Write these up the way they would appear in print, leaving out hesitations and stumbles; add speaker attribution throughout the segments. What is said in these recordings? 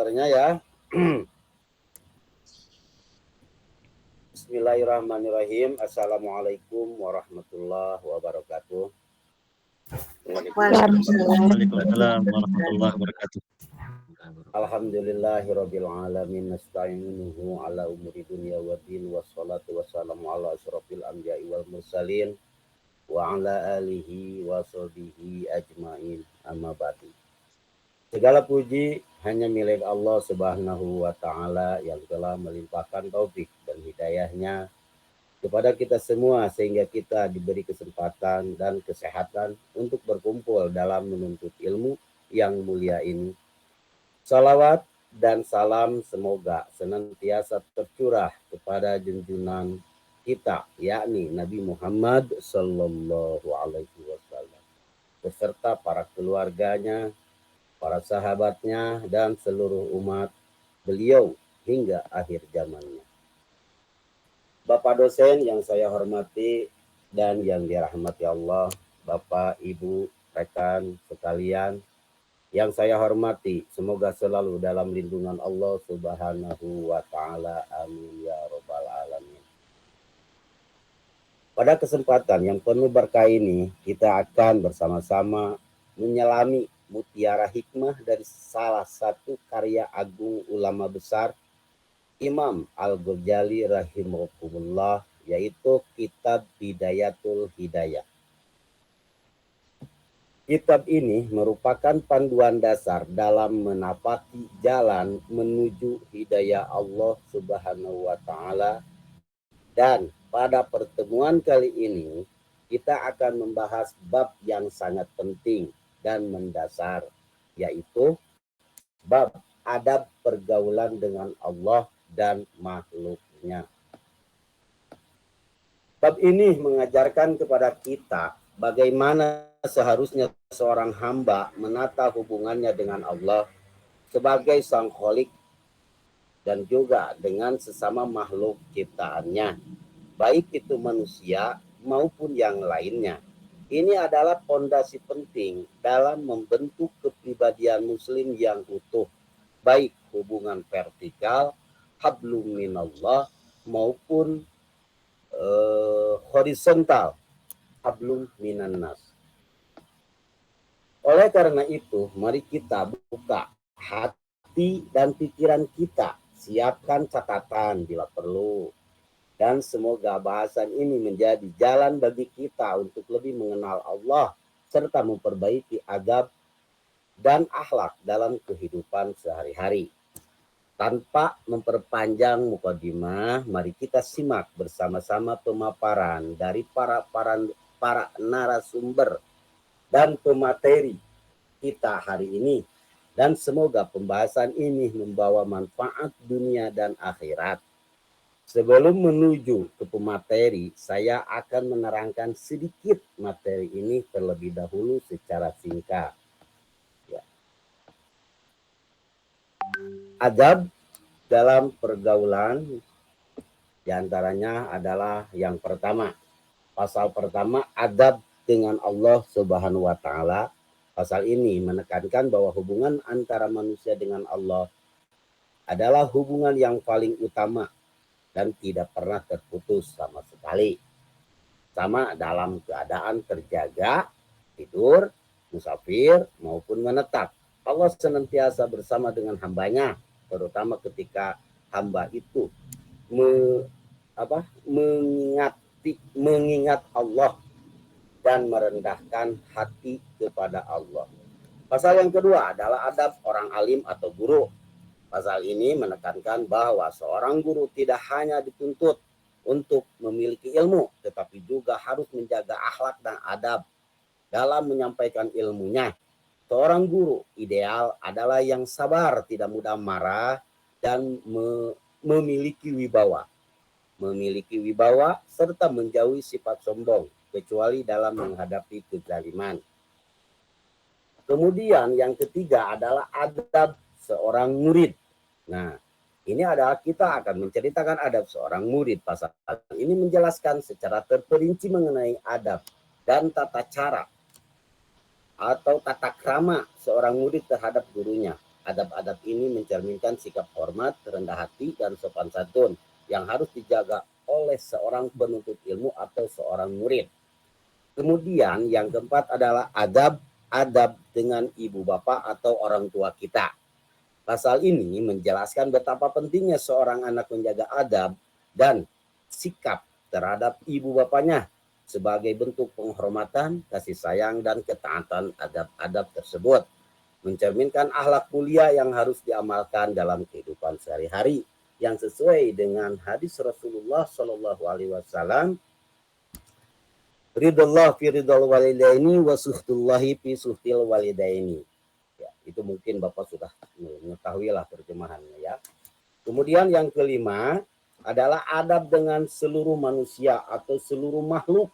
Speaker 1: komentarnya ya. Bismillahirrahmanirrahim. Assalamualaikum warahmatullahi wabarakatuh.
Speaker 2: Waalaikumsalam warahmatullahi wabarakatuh.
Speaker 1: Alhamdulillahirabbil alamin, nasta'inuhu ala umuri dunya waddin, wassalatu wassalamu ala asyrofil anbiya'i wal mursalin wa ala alihi wa sahbihi ajmain, amma ba'du. Segala puji hanya milik Allah Subhanahu wa Ta'ala yang telah melimpahkan taufik dan hidayahnya kepada kita semua sehingga kita diberi kesempatan dan kesehatan untuk berkumpul dalam menuntut ilmu yang mulia ini. Salawat dan salam semoga senantiasa tercurah kepada junjungan kita, yakni Nabi Muhammad Sallallahu Alaihi Wasallam, beserta para keluarganya, para sahabatnya, dan seluruh umat beliau hingga akhir zamannya. Bapak dosen yang saya hormati dan yang dirahmati Allah, Bapak, Ibu, rekan sekalian yang saya hormati, semoga selalu dalam lindungan Allah Subhanahu wa Ta'ala. Amin ya Rabbal Alamin. Pada kesempatan yang penuh berkah ini, kita akan bersama-sama menyelami mutiara hikmah dari salah satu karya agung ulama besar Imam Al-Ghazali rahimahullah, yaitu kitab Bidayatul Hidayah. Kitab ini merupakan panduan dasar dalam menapaki jalan menuju hidayah Allah Subhanahu wa Ta'ala. Dan pada pertemuan kali ini kita akan membahas bab yang sangat penting dan mendasar, yaitu bab adab pergaulan dengan Allah dan makhluknya. Bab ini mengajarkan kepada kita bagaimana seharusnya seorang hamba menata hubungannya dengan Allah sebagai Sang Khalik dan juga dengan sesama makhluk ciptaannya, baik itu manusia maupun yang lainnya. Ini adalah fondasi penting dalam membentuk kepribadian muslim yang utuh, baik hubungan vertikal, hablum minallah, maupun horizontal, hablum minannas. Oleh karena itu, mari kita buka hati dan pikiran kita, siapkan catatan bila perlu, dan semoga bahasan ini menjadi jalan bagi kita untuk lebih mengenal Allah serta memperbaiki adab dan akhlak dalam kehidupan sehari-hari. Tanpa memperpanjang mukadimah, mari kita simak bersama-sama pemaparan dari para narasumber dan pemateri kita hari ini, dan semoga pembahasan ini membawa manfaat dunia dan akhirat. Sebelum menuju ke pemateri, saya akan menerangkan sedikit materi ini terlebih dahulu secara singkat. Ya. Adab dalam pergaulan diantaranya adalah yang pertama, pasal pertama, adab dengan Allah Subhanahu wa Ta'ala. Pasal ini menekankan bahwa hubungan antara manusia dengan Allah adalah hubungan yang paling utama dan tidak pernah terputus sama sekali. Sama dalam keadaan terjaga, tidur, musafir, maupun menetap. Allah senantiasa bersama dengan hambanya, terutama ketika hamba itu mengingat Allah dan merendahkan hati kepada Allah. Pasal yang kedua adalah adab orang alim atau guru. Pasal ini menekankan bahwa seorang guru tidak hanya dituntut untuk memiliki ilmu, tetapi juga harus menjaga akhlak dan adab dalam menyampaikan ilmunya. Seorang guru ideal adalah yang sabar, tidak mudah marah, dan memiliki wibawa. Memiliki wibawa serta menjauhi sifat sombong, kecuali dalam menghadapi kezaliman. Kemudian yang ketiga adalah adab seorang murid. Nah, ini adalah kita akan menceritakan adab seorang murid. Pasal ini menjelaskan secara terperinci mengenai adab dan tata cara atau tata krama seorang murid terhadap gurunya. Adab-adab ini mencerminkan sikap hormat, rendah hati, dan sopan santun yang harus dijaga oleh seorang penuntut ilmu atau seorang murid. Kemudian yang keempat adalah adab dengan ibu bapak atau orang tua kita. Pasal ini menjelaskan betapa pentingnya seorang anak menjaga adab dan sikap terhadap ibu bapaknya sebagai bentuk penghormatan, kasih sayang, dan ketaatan adab-adab tersebut. Mencerminkan akhlak mulia yang harus diamalkan dalam kehidupan sehari-hari yang sesuai dengan hadis Rasulullah Shallallahu Alaihi Wasallam. Ridullah fi ridul walidaini wa suhtullahi fi suhtil walidaini. Ya, itu mungkin Bapak sudah mengetahui lah terjemahannya ya. Kemudian yang kelima adalah adab dengan seluruh manusia atau seluruh makhluk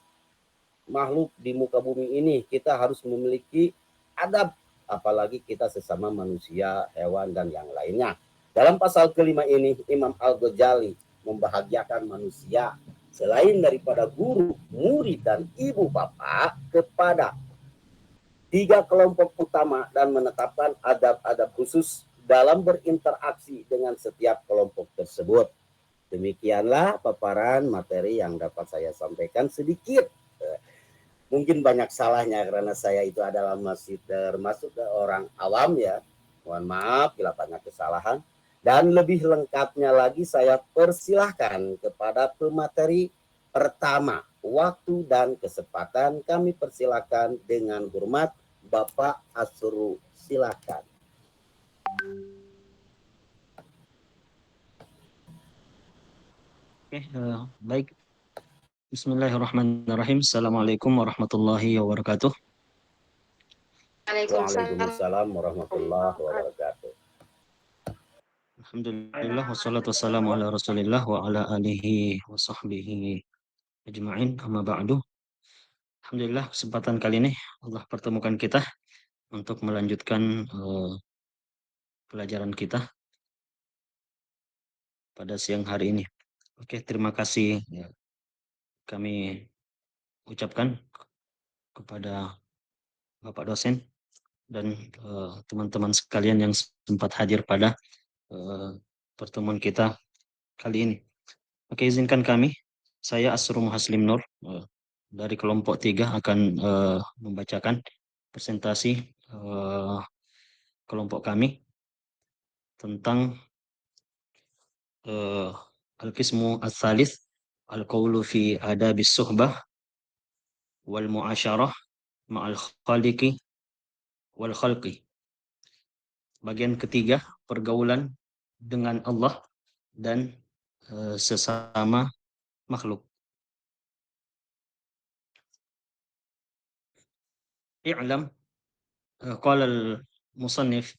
Speaker 1: di muka bumi ini. Kita harus memiliki adab, apalagi kita sesama manusia, hewan, dan yang lainnya. Dalam pasal kelima ini, Imam Al-Ghazali membahagiakan manusia selain daripada guru, murid, dan ibu bapak kepada tiga kelompok utama dan menetapkan adab-adab khusus dalam berinteraksi dengan setiap kelompok tersebut. Demikianlah paparan materi yang dapat saya sampaikan sedikit. Mungkin banyak salahnya karena saya itu adalah masih termasuk orang awam ya. Mohon maaf bila banyak kesalahan. Dan lebih lengkapnya lagi saya persilahkan kepada pemateri pertama. Waktu dan kesempatan kami persilahkan dengan hormat Bapak Asru. Silakan.
Speaker 2: Oke, baik. Bismillahirrahmanirrahim. Assalamualaikum warahmatullahi wabarakatuh.
Speaker 1: Waalaikumsalam warahmatullahi wabarakatuh.
Speaker 2: Alhamdulillah wassalatu wassalamu ala Rasulillah wa ala alihi wa sahbihi ajma'in. Amma ba'du. Alhamdulillah kesempatan kali ini Allah pertemukan kita untuk melanjutkan pelajaran kita pada siang hari ini. Oke, terima kasih ya, kami ucapkan kepada Bapak dosen dan teman-teman sekalian yang sempat hadir pada pertemuan kita kali ini. Oke, izinkan kami, saya Asrum Haslim Nur dari kelompok 3 akan membacakan presentasi kelompok kami tentang Al-Qismu Al-Thalith Al-Qawlu fi Adabis Suhbah wal Mu'asyarah Ma'al Khaliqi wal Khalqi. Bagian ketiga, pergaulan dengan Allah dan sesama makhluk. I'lam, qala al-musannif,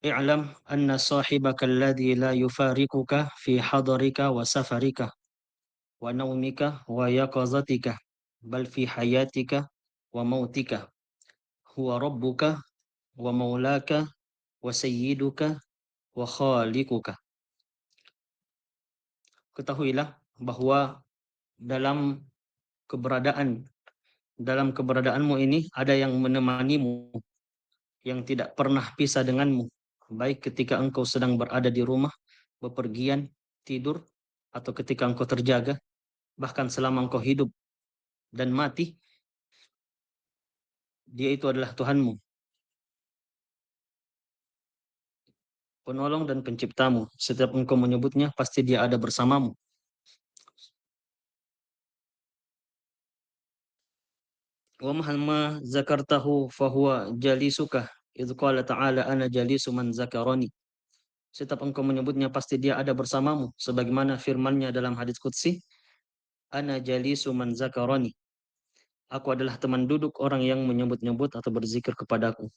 Speaker 2: i'lam anna sahibaka alladhi la yufariquka fi hadarika wa safarika wa naumika wa yaqazatika bal fi hayatika wa mautika huwa rabbuka wa maulaka wa sayyiduka wa khaliquka. Ketahuilah bahwa dalam keberadaanmu ini ada yang menemanimu, yang tidak pernah pisah denganmu, baik ketika engkau sedang berada di rumah, bepergian, tidur, atau ketika engkau terjaga, bahkan selama engkau hidup dan mati, dia itu adalah Tuhanmu, penolong dan penciptamu. Setiap engkau menyebutnya, pasti dia ada bersamamu. Wa mahma zakartahu fahuwa jalisuka idh qala ta'ala ana jalisu man zakarani. Setiap engkau menyebutnya pasti dia ada bersamamu, sebagaimana firman-Nya dalam hadis qudsi, ana jalisu man zakarani. Aku adalah teman duduk orang yang menyebut-nyebut atau berzikir kepadaku.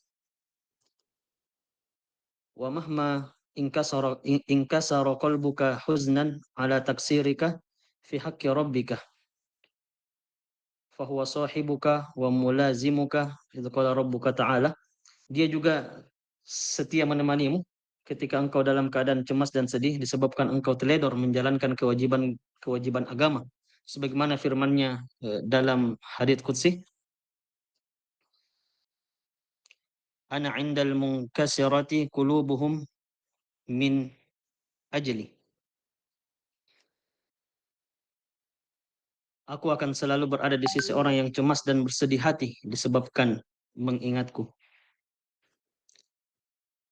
Speaker 2: Wa mahma inkasara qalbuka huznan ala taksirika fi haqqi rabbika fahuwa sahibuka wa mulazimuka idh qala rabbuka ta'ala. Dia juga setia menemanimu ketika engkau dalam keadaan cemas dan sedih disebabkan engkau teledor menjalankan kewajiban agama, sebagaimana firman-Nya dalam hadits qudsi, ana 'indal munkasirati qulubuhum min ajli. Aku akan selalu berada di sisi orang yang cemas dan bersedih hati disebabkan mengingatku.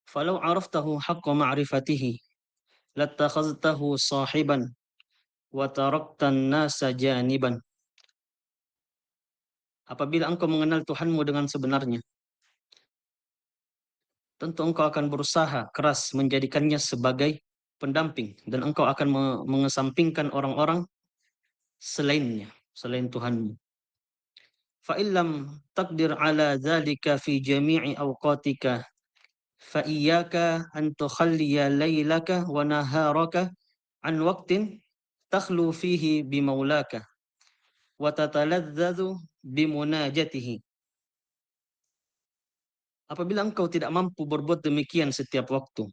Speaker 2: Falau araftahu haqqa ma'rifatihi lattakhaztahu sahiban wa taraktan nasa janiban. Apabila engkau mengenal Tuhanmu dengan sebenarnya, tentu engkau akan berusaha keras menjadikannya sebagai pendamping dan engkau akan mengesampingkan orang-orang selainnya, selain Tuhanmu. Fa illam taqdir ala dzalika fi jami'i awqatika fa iyyaka an tukhalliya laylaka wa naharaka an waqtin takhlu fihi bi maulaka wa tataladzadzu bi munajatihi. Apabila engkau tidak mampu berbuat demikian setiap waktu,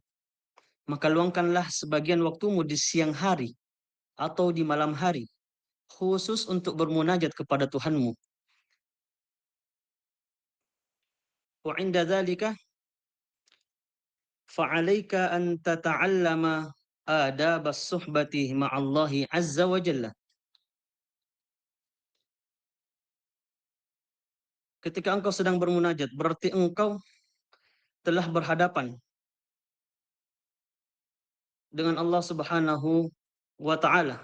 Speaker 2: maka luangkanlah sebagian waktumu di siang hari atau di malam hari, khusus untuk bermunajat kepada Tuhanmu. Wa 'inda dzalika fa'alaika an tata'allama adabas suhbati ma'allahi azza wa jalla. Ketika engkau sedang bermunajat, berarti engkau telah berhadapan dengan Allah Subhanahu wa taala.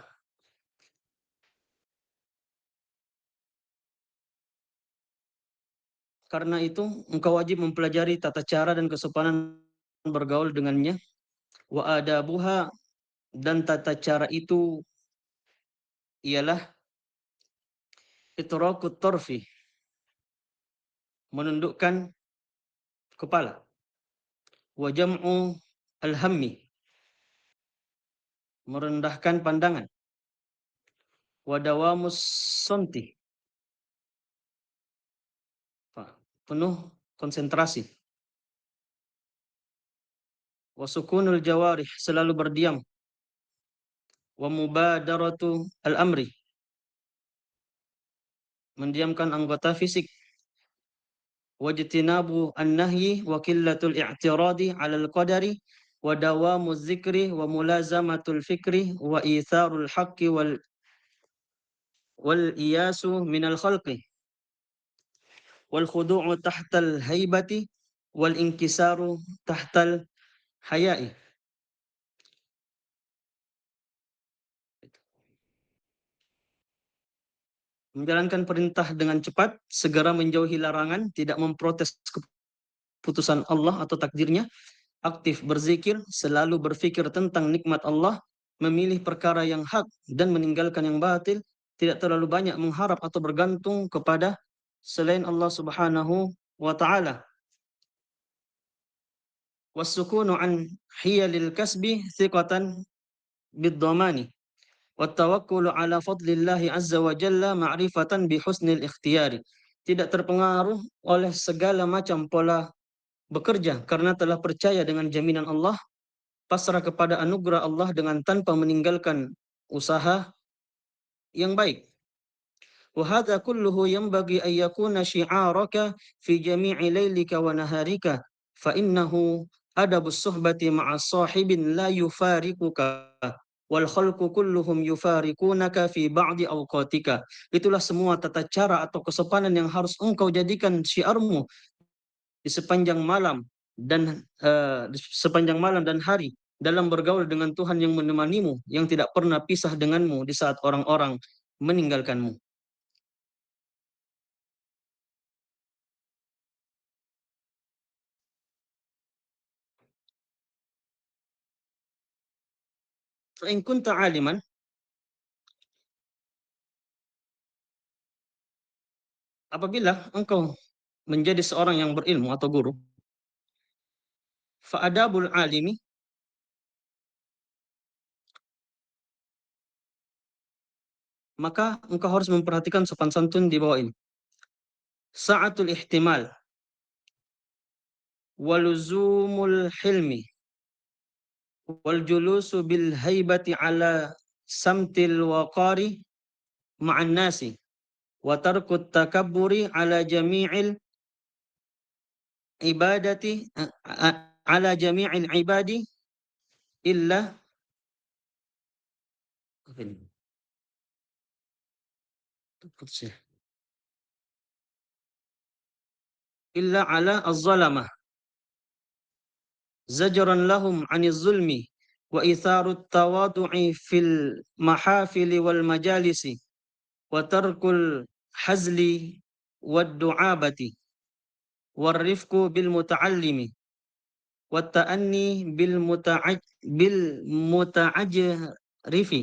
Speaker 2: Karena itu, engkau wajib mempelajari tata cara dan kesopanan bergaul dengannya. Wa adabuha, dan tata cara itu ialah itrakut torfi, menundukkan kepala. Wa jam'u al-hammi, merendahkan pandangan. Wa dawamus somti, penuh konsentrasi. Wa sukunul jawarih, selalu berdiam. Wa mubadaratu al-amri, mendiamkan anggota fisik. Wajtinabu an-nahyi wa qillatul i'tiradi 'alal qadari wa dawamuz zikri wa mulazamatul fikri wa itharul haqqi wal iyasu minal khalqi wal khudu'u tahtal haibati wal inkisaru tahtal haya'i. Menjalankan perintah dengan cepat, segera menjauhi larangan, tidak memprotes keputusan Allah atau takdirnya, aktif berzikir, selalu berfikir tentang nikmat Allah, memilih perkara yang hak dan meninggalkan yang batil, tidak terlalu banyak mengharap atau bergantung kepada selain Allah Subhanahu wa taala. Wasukunu an hiyalil kasbi thiqatan bid-dhamani wattawakkulu ala fadlillahi azza wa jalla ma'rifatan bi husnil ikhtiyari. Tidak terpengaruh oleh segala macam pola bekerja karena telah percaya dengan jaminan Allah, pasrah kepada anugerah Allah dengan tanpa meninggalkan usaha yang baik. Wa hadza kulluhu yanbaghi an yakuna syi'araka fi jami'i lailika wa naharika fa innahu adabus suhbati ma'a sahibin la yufariquka wal khalqu kulluhum yufariqunaka fi ba'di awqatika. Itulah semua tata cara atau kesopanan yang harus engkau jadikan syiarmu di sepanjang malam dan hari dalam bergaul dengan Tuhan yang menemanimu, yang tidak pernah pisah denganmu di saat orang-orang meninggalkanmu. Fa in kunta aliman, apabila engkau menjadi seorang yang berilmu atau guru, fa adabul alimi, maka engkau harus memperhatikan sopan santun di bawah ini. Sa'atul ihtimal, waluzumul hilmi, wal julusu bil haibati ala samtil waqari ma'an nasi, wa tarkut takabburi ala jami'il ibadati ala jami'il ibadi illa illa ala az-zalamah zajran lahum 'anil zulmi wa itharut tawadu'i fil mahafili wal majalisi wa tarkul hazli wad du'abati war rifqu bil muta'allimi wat ta'anni bil muta'ajrifi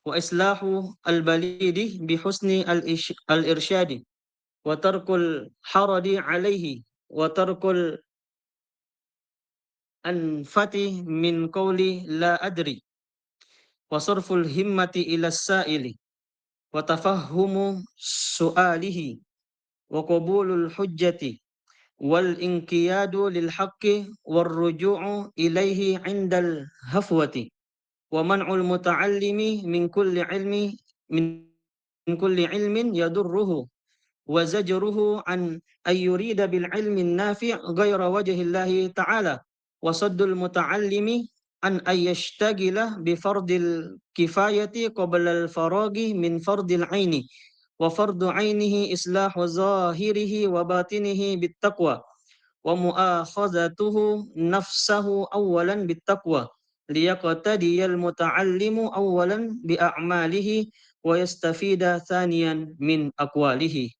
Speaker 2: wa islahu al balidi bi husni al irsyadi wa tarkul haradi alaihi wa tarkul anfati min qawli la adri wa sarful himmati ila sa'ili wa tafahhumu su'alihi wa qabulul hujjati wal inqiyadu lil haqqi war ruju'u ilaihi 'indal hafwati wa man'ul muta'allimi min kulli ilmin yadurruhu wa zajruhu an ayyurida bil ilmi nafi' ghaira wajhillahi ta'ala wa saddul muta'allimi an ayyashtagila bi fardil kifayati qabla al faragi min fardil aini wa fardu ainihi islahu zahirihi wa batinihi bit taqwa wa mu'akhazatuhu nafsahu awalan bit taqwa liyaqtadiyal muta'allimu awalan bi a'malihi wa yastafida thaniyan min aqwalihi.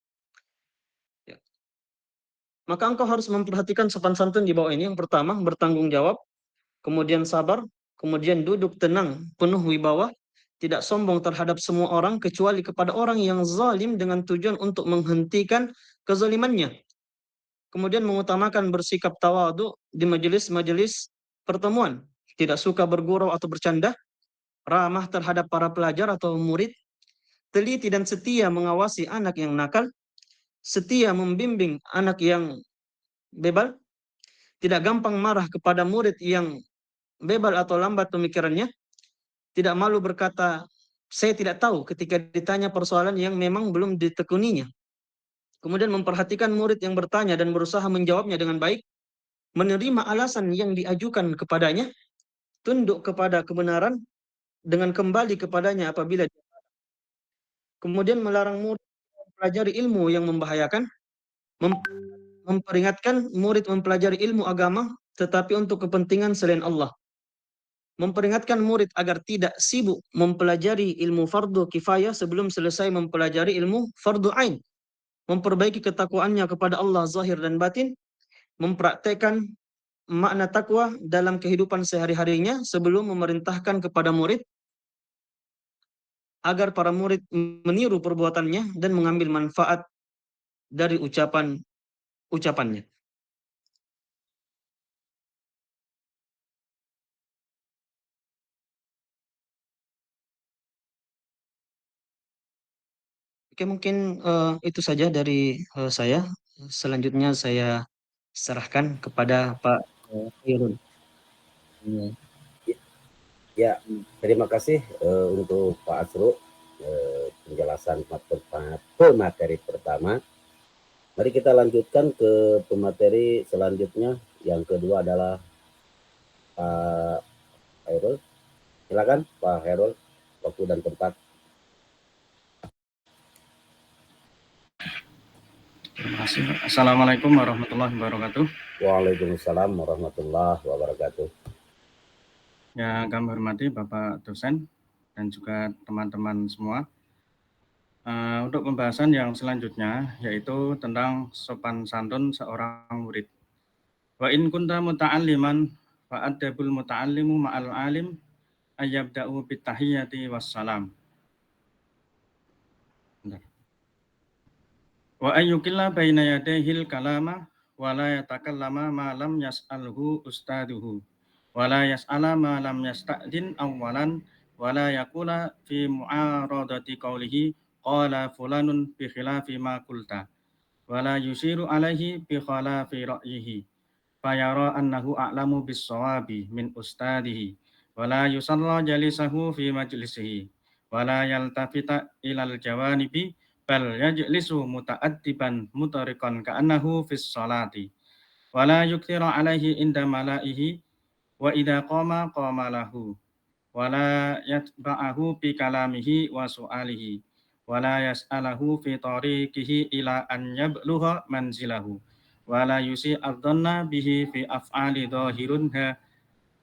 Speaker 2: Maka engkau harus memperhatikan sopan santun di bawah ini. Yang pertama, bertanggung jawab, kemudian sabar, kemudian duduk tenang, penuh wibawa, tidak sombong terhadap semua orang, kecuali kepada orang yang zalim dengan tujuan untuk menghentikan kezalimannya. Kemudian mengutamakan bersikap tawadhu di majelis-majelis pertemuan. Tidak suka bergurau atau bercanda, ramah terhadap para pelajar atau murid, teliti dan setia mengawasi anak yang nakal, setia membimbing anak yang bebal, tidak gampang marah kepada murid yang bebal atau lambat pemikirannya, tidak malu berkata, saya tidak tahu ketika ditanya persoalan yang memang belum ditekuninya. Kemudian memperhatikan murid yang bertanya dan berusaha menjawabnya dengan baik, menerima alasan yang diajukan kepadanya, tunduk kepada kebenaran dengan kembali kepadanya apabila kemudian melarang murid mempelajari ilmu yang membahayakan, memperingatkan murid mempelajari ilmu agama tetapi untuk kepentingan selain Allah, memperingatkan murid agar tidak sibuk mempelajari ilmu fardu kifayah sebelum selesai mempelajari ilmu fardu ain, memperbaiki ketakwaannya kepada Allah zahir dan batin, mempraktekkan makna takwa dalam kehidupan sehari-harinya sebelum memerintahkan kepada murid agar para murid meniru perbuatannya dan mengambil manfaat dari ucapannya. Oke, mungkin itu saja dari saya. Selanjutnya saya serahkan kepada Pak Khairul.
Speaker 1: Ya, terima kasih untuk Pak Asro penjelasan pemateri pertama. Mari kita lanjutkan ke pemateri selanjutnya. Yang kedua adalah Pak Khairul. Silakan Pak Khairul, waktu dan tempat.
Speaker 3: Terima kasih. Assalamualaikum warahmatullahi wabarakatuh.
Speaker 1: Waalaikumsalam warahmatullahi wabarakatuh.
Speaker 3: Yang kami hormati Bapak dosen dan juga teman-teman semua. Untuk pembahasan yang selanjutnya yaitu tentang sopan santun seorang murid. Wa in kunta muta'alliman fa adabul muta'allimu ma'al alim ayyabda'u bitahiyyati wassalam. Wa ayyukilla baina yadayhil kalama wa la yatakallama ma lam yas'alhu ustaduhu wa la yas'ala ma lam yasta'din awwalan wa la yakula fi mu'aradati qawlihi qala fulanun bi khilafi ma qulta wa la yusiru alaihi bi khilafi ra'yihi fayara annahu a'lamu bis sawabi min ustadihi wa la yusalla jalisahu fi majlisihi wa la yaltafita ilal jawanibi bal yajlisu muta'addiban mutariqan ka'annahu fis sholati wala yukthiru alaihi inda malaihi wa idza qama qama lahu wala yatba'ahu bi kalamihi wa su'alihi wala yas'alahu fi tariqihi ila an yablugha manzilahu wala yusi adzanna bihi fi af'ali dhahirunha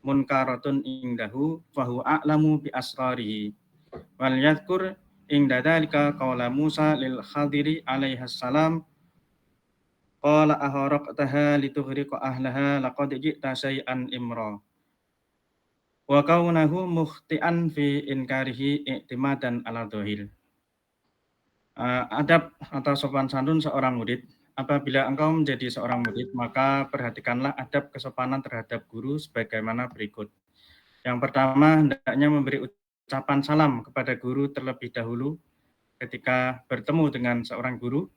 Speaker 3: munkaratun indahu fahu a'lamu bi asrarihi wal yadhkur inda dzalika qala Musa lil Khadiri alaihi salam qala aharaqtaha litughriqa ahlaha laqad ji'ta syai'an imra wa kaunahu mukhti'an fi inkarihi i'timadan ala dhahir. Adab atau sopan santun seorang murid. Apabila engkau menjadi seorang murid, maka perhatikanlah adab kesopanan terhadap guru sebagaimana berikut. Yang pertama, hendaknya memberi ucapan salam kepada guru terlebih dahulu ketika bertemu dengan seorang guru.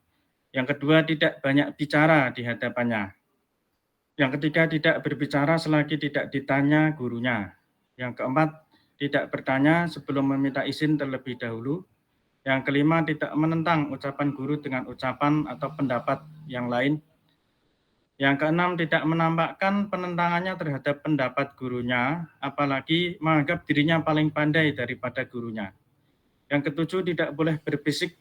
Speaker 3: Yang kedua, tidak banyak bicara di hadapannya. Yang ketiga, tidak berbicara selagi tidak ditanya gurunya. Yang keempat, tidak bertanya sebelum meminta izin terlebih dahulu. Yang kelima, tidak menentang ucapan guru dengan ucapan atau pendapat yang lain. Yang keenam, tidak menampakkan penentangannya terhadap pendapat gurunya, apalagi menganggap dirinya paling pandai daripada gurunya. Yang ketujuh, tidak boleh berbisik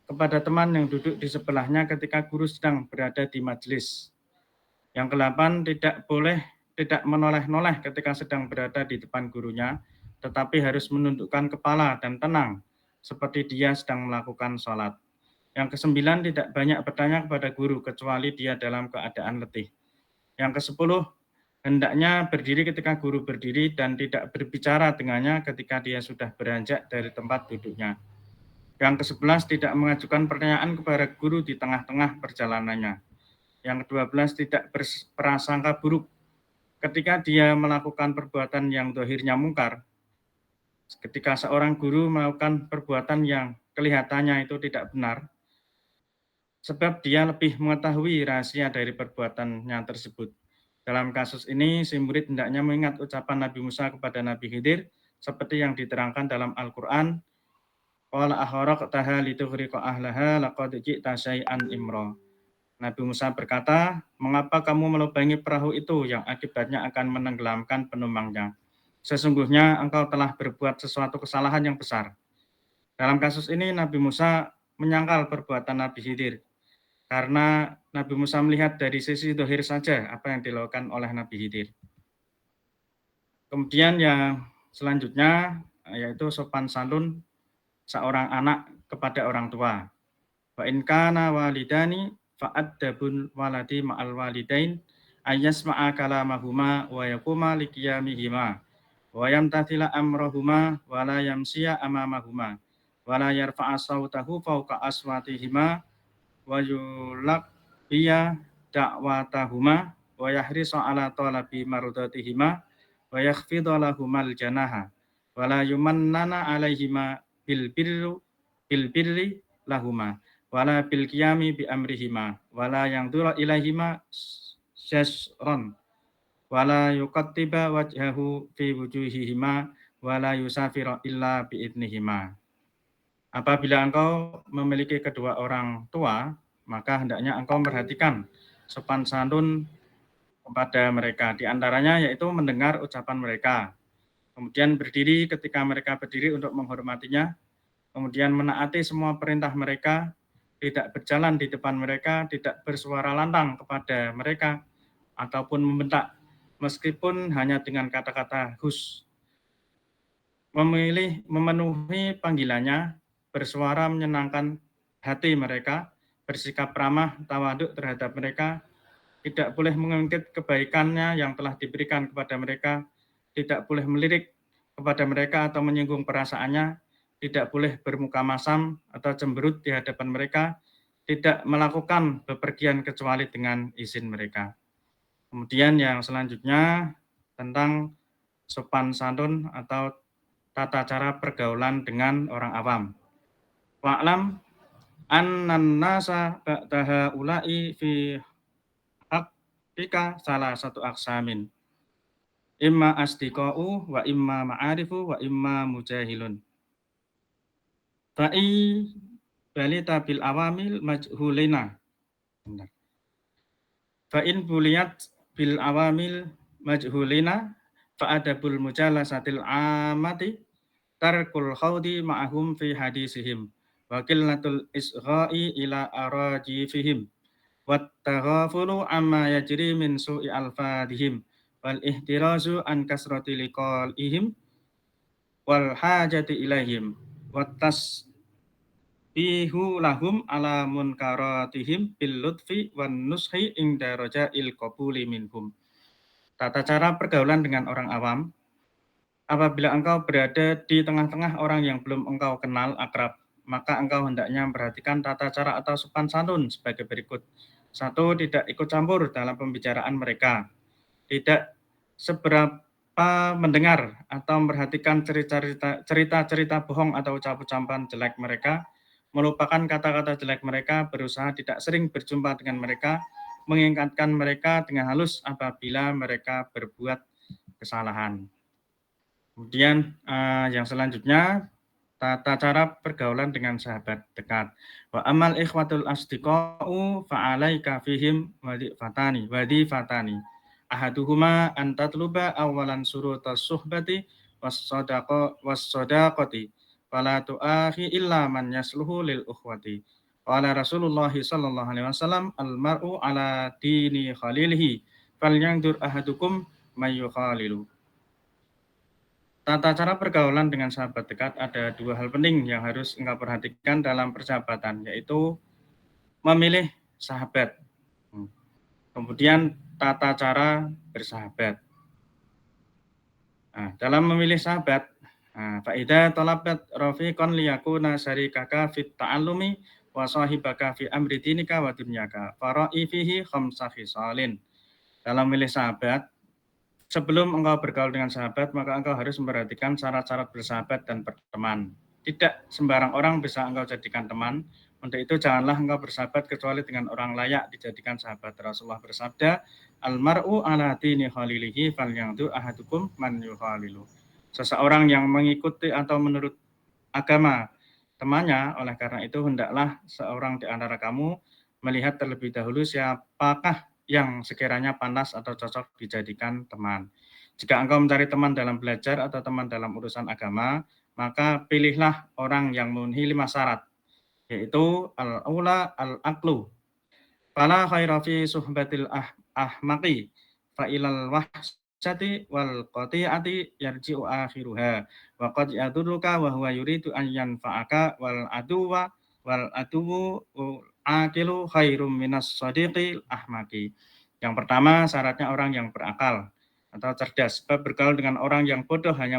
Speaker 3: kepada teman yang duduk di sebelahnya ketika guru sedang berada di majelis. Yang kedelapan, tidak menoleh-noleh ketika sedang berada di depan gurunya, tetapi harus menundukkan kepala dan tenang, seperti dia sedang melakukan sholat. Yang kesembilan, tidak banyak bertanya kepada guru, kecuali dia dalam keadaan letih. Yang kesepuluh, hendaknya berdiri ketika guru berdiri dan tidak berbicara dengannya ketika dia sudah beranjak dari tempat duduknya. Yang ke-11, tidak mengajukan pertanyaan kepada guru di tengah-tengah perjalanannya. Yang ke-12, tidak berprasangka buruk ketika dia melakukan perbuatan yang zahirnya mungkar. Ketika seorang guru melakukan perbuatan yang kelihatannya itu tidak benar, sebab dia lebih mengetahui rahasia dari perbuatannya tersebut. Dalam kasus ini, si murid hendaknya mengingat ucapan Nabi Musa kepada Nabi Khidir, seperti yang diterangkan dalam Al-Quran, qala aharaqtaha litughriqa ahlaha laqad ji'ta syai'an imra. Nabi Musa berkata, mengapa kamu melubangi perahu itu yang akibatnya akan menenggelamkan penumpangnya? Sesungguhnya engkau telah berbuat sesuatu kesalahan yang besar. Dalam kasus ini Nabi Musa menyangkal perbuatan Nabi Khidir, karena Nabi Musa melihat dari sisi zahir saja apa yang dilakukan oleh Nabi Khidir. Kemudian yang selanjutnya yaitu sopan santun seorang anak kepada orang tua. Wa in kana walidani fa'addabul waladi ma'al walidain ayyasma'a kalamahuma wa yaquma liqiyamihima wa yamtathila amrahuma wa la yamsiya amamahuma wa la yarfa'a sautahu fawqa aswatihima wa yulaqbiya da'watahuma wa yahrisa ala talabi marudatihima wa yakhfidhu lahumal janaha wa la yumannana alaihima bil birri lahuma wala bil qiyami bi amrihima wala yang dura ilaihima syasron wala yuqattiba wajhahu fi wujuhihima wala yusafira illa bi idnihima. Apabila engkau memiliki kedua orang tua, maka hendaknya engkau memperhatikan sopan santun kepada mereka. Di antaranya yaitu mendengar ucapan mereka, kemudian berdiri ketika mereka berdiri untuk menghormatinya, kemudian menaati semua perintah mereka, tidak berjalan di depan mereka, tidak bersuara lantang kepada mereka, ataupun membentak, meskipun hanya dengan kata-kata hus. Memenuhi panggilannya, bersuara menyenangkan hati mereka, bersikap ramah, tawaduk terhadap mereka, tidak boleh mengungkit kebaikannya yang telah diberikan kepada mereka, tidak boleh melirik kepada mereka atau menyinggung perasaannya, tidak boleh bermuka masam atau cemberut di hadapan mereka, tidak melakukan bepergian kecuali dengan izin mereka. Kemudian yang selanjutnya tentang sopan santun atau tata cara pergaulan dengan orang awam. Wa'lam annan nasa ba'daha ulai fi haqqika salah satu aksamin. Imma asdiqa'u wa imma ma'arifu wa imma mujahilun. Fa'i balita bil awamil majhulina. Benar. Fa in buliyat bil awamil majhulina fa adabul mujalasatil amati tarkul khawdi ma'ahum fi hadisihim wa qillatul isgha'i ila arajifihim wat taghafulu amma yajri min su'i alfadihim wal ihtirazu an kasrati liqalihim wal hajati ilaihim wat tasbihu lahum ala munkaratihim bil lutfi wan nushi inda raja'il qabuli minhum. Tata cara pergaulan dengan orang awam. Apabila engkau berada di tengah-tengah orang yang belum engkau kenal akrab, maka engkau hendaknya memperhatikan tata cara atau sopan santun sebagai berikut. 1. Tidak ikut campur dalam pembicaraan mereka. Tidak seberapa mendengar atau memperhatikan cerita-cerita bohong atau ucapan jelek mereka, melupakan kata-kata jelek mereka, berusaha tidak sering berjumpa dengan mereka, mengingatkan mereka dengan halus apabila mereka berbuat kesalahan. Kemudian yang selanjutnya, tata cara pergaulan dengan sahabat dekat. Wa amal ikhwatul asdiqa'u fa'alaika fihim wadifatani. Ahaduhuma an tatluba awalan surutas suhbati was-sadaqati fala tu'akhi illa man yasluhu lil ukhwati. Qala Rasulullah sallallahu alaihi wasallam al-mar'u ala dini khalilihi falyanzur ahadukum may yukhalilu. Tata cara pergaulan dengan sahabat dekat ada 2 hal penting yang harus engkau perhatikan dalam persahabatan, yaitu memilih sahabat. Kemudian tata cara bersahabat. Nah, dalam memilih sahabat, faida talabat rafiqan liyakuna syarikaka fit ta'allumi wa sahibaka fi amri dinika wa dunyaka fara'i fihi khamsa khisalin. Dalam memilih sahabat, sebelum engkau bergaul dengan sahabat, maka engkau harus memperhatikan syarat-syarat bersahabat dan berteman. Tidak sembarang orang bisa engkau jadikan teman. Untuk itu janganlah engkau bersahabat kecuali dengan orang layak dijadikan sahabat. Rasulullah bersabda, Al-mar'u ala dini khalilihi falyanzur ahadukum man yukhalilu. Seseorang yang mengikuti atau menurut agama temannya, oleh karena itu hendaklah seorang di antara kamu melihat terlebih dahulu siapakah yang sekiranya pantas atau cocok dijadikan teman. Jika engkau mencari teman dalam belajar atau teman dalam urusan agama, maka pilihlah orang yang memenuhi 5 syarat, yaitu al-aula al-aqlu. Fala khaira fi suhbatil ahmaqi fa ilal wahsyati wal qati'ati yarji'u akhiruha wa qad yadurruka wa huwa yuridu an yanfa'aka wal aduwa wal aduwu akilu khairum minas sadiqil ahmaqi. Yang pertama, syaratnya orang yang berakal atau cerdas. Sebab bergaul dengan orang yang bodoh hanya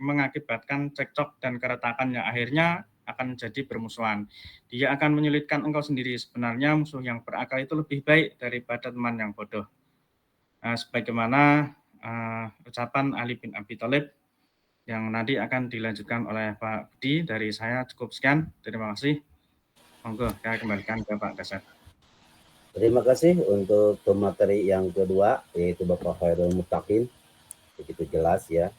Speaker 3: mengakibatkan cekcok dan keretakan yang akhirnya akan jadi bermusuhan. Dia akan menyulitkan engkau sendiri. Sebenarnya musuh yang berakal itu lebih baik daripada teman yang bodoh. Sebagaimana ucapan Ali bin Abi Thalib yang nanti akan dilanjutkan oleh Pak Budi. Dari saya cukup sekian. Terima kasih. Monggo, saya kembalikan ke Pak Kasat.
Speaker 1: Terima kasih untuk pemateri yang kedua, yaitu Bapak Khairul Muttaqin. Begitu jelas ya.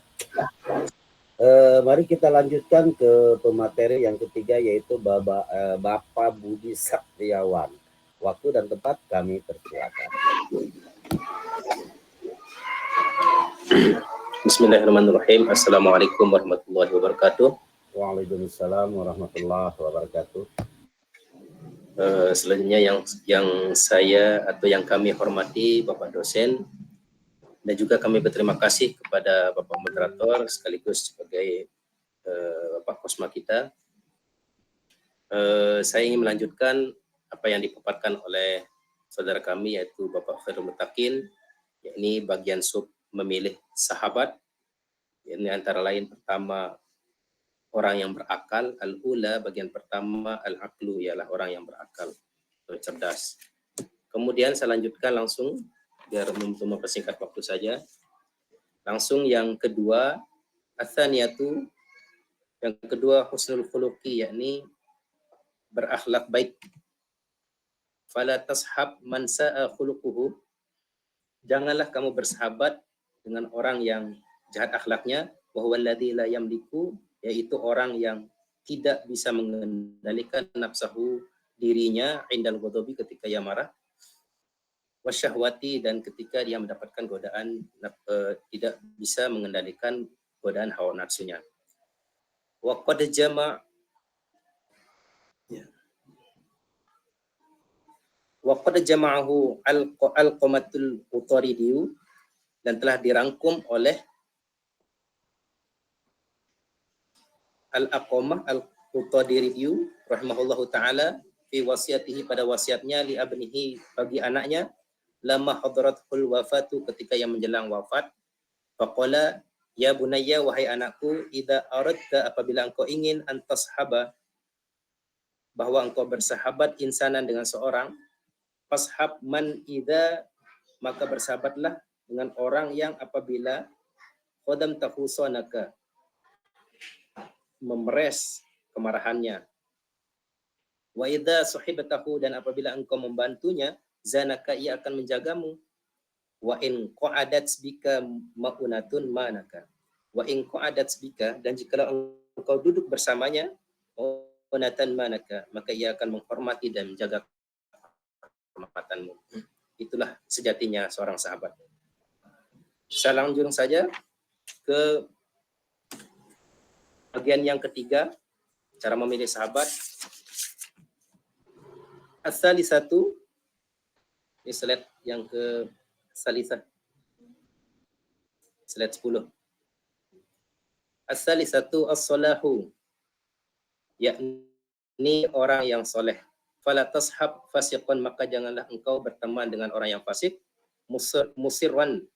Speaker 1: Mari kita lanjutkan ke pemateri yang ketiga, yaitu Bapak Budi Satriawan. Waktu dan tempat kami persilakan.
Speaker 4: Bismillahirrahmanirrahim. Assalamualaikum warahmatullahi wabarakatuh.
Speaker 1: Waalaikumsalam warahmatullahi wabarakatuh.
Speaker 4: Selanjutnya yang saya atau yang kami hormati Bapak dosen, dan juga kami berterima kasih kepada Bapak moderator sekaligus sebagai Bapak Kosma kita. Saya ingin melanjutkan apa yang dipaparkan oleh saudara kami, yaitu Bapak Khairul Muttaqin, yakni bagian sub memilih sahabat. Ini antara lain pertama orang yang berakal, al-ula bagian pertama al-aqlu, ialah orang yang berakal atau cerdas. Kemudian saya lanjutkan langsung biar untuk mempersingkat waktu saja. Langsung yang kedua, atsaniyatu, yang kedua husnul khuluqi, yakni berakhlak baik. Fala tashab man sa'a khuluquhu, janganlah kamu bersahabat dengan orang yang jahat akhlaknya, wa huwa alladzi la yamliku, yaitu orang yang tidak bisa mengendalikan nafsahu dirinya indal ghadabi ketika ia marah, wasyahwati dan ketika dia mendapatkan godaan tidak bisa mengendalikan godaan hawa nafsunya. Wa qad jama' wa qad jama'ahu al-qamatul utaridiyu, dan telah dirangkum oleh al-aqamah al-utaridiyu rahimahullahu taala fi wasiatihi, pada wasiatnya li abnihi, bagi anaknya, lama hadratul wafatu, ketika yang menjelang wafat, faqala ya bunayya, wahai anakku, idza aradta, apabila engkau ingin, antashaba, bahwa engkau bersahabat, insanan dengan seorang, fashab man idza, maka bersahabatlah dengan orang yang apabila qadam tahusonaka, memeres kemarahannya, wa idza suhibatahu, dan apabila engkau membantunya, zanaka, ia akan menjagamu, wa in qa'adat bika maunatun manaka, wa in qa'adat bika, dan jika engkau duduk bersamanya, maunatan manaka, maka ia akan menghormati dan menjaga kehormatanmu. Itulah sejatinya seorang sahabat. Saya langsung saja ke bagian yang ketiga, cara memilih sahabat. As-salisatu, ini slide yang ke salisah, slide 10. As-salisatu as-salahu, yakni orang yang soleh. Fala tashab fasiqan, maka janganlah engkau berteman dengan orang yang fasik. Musirran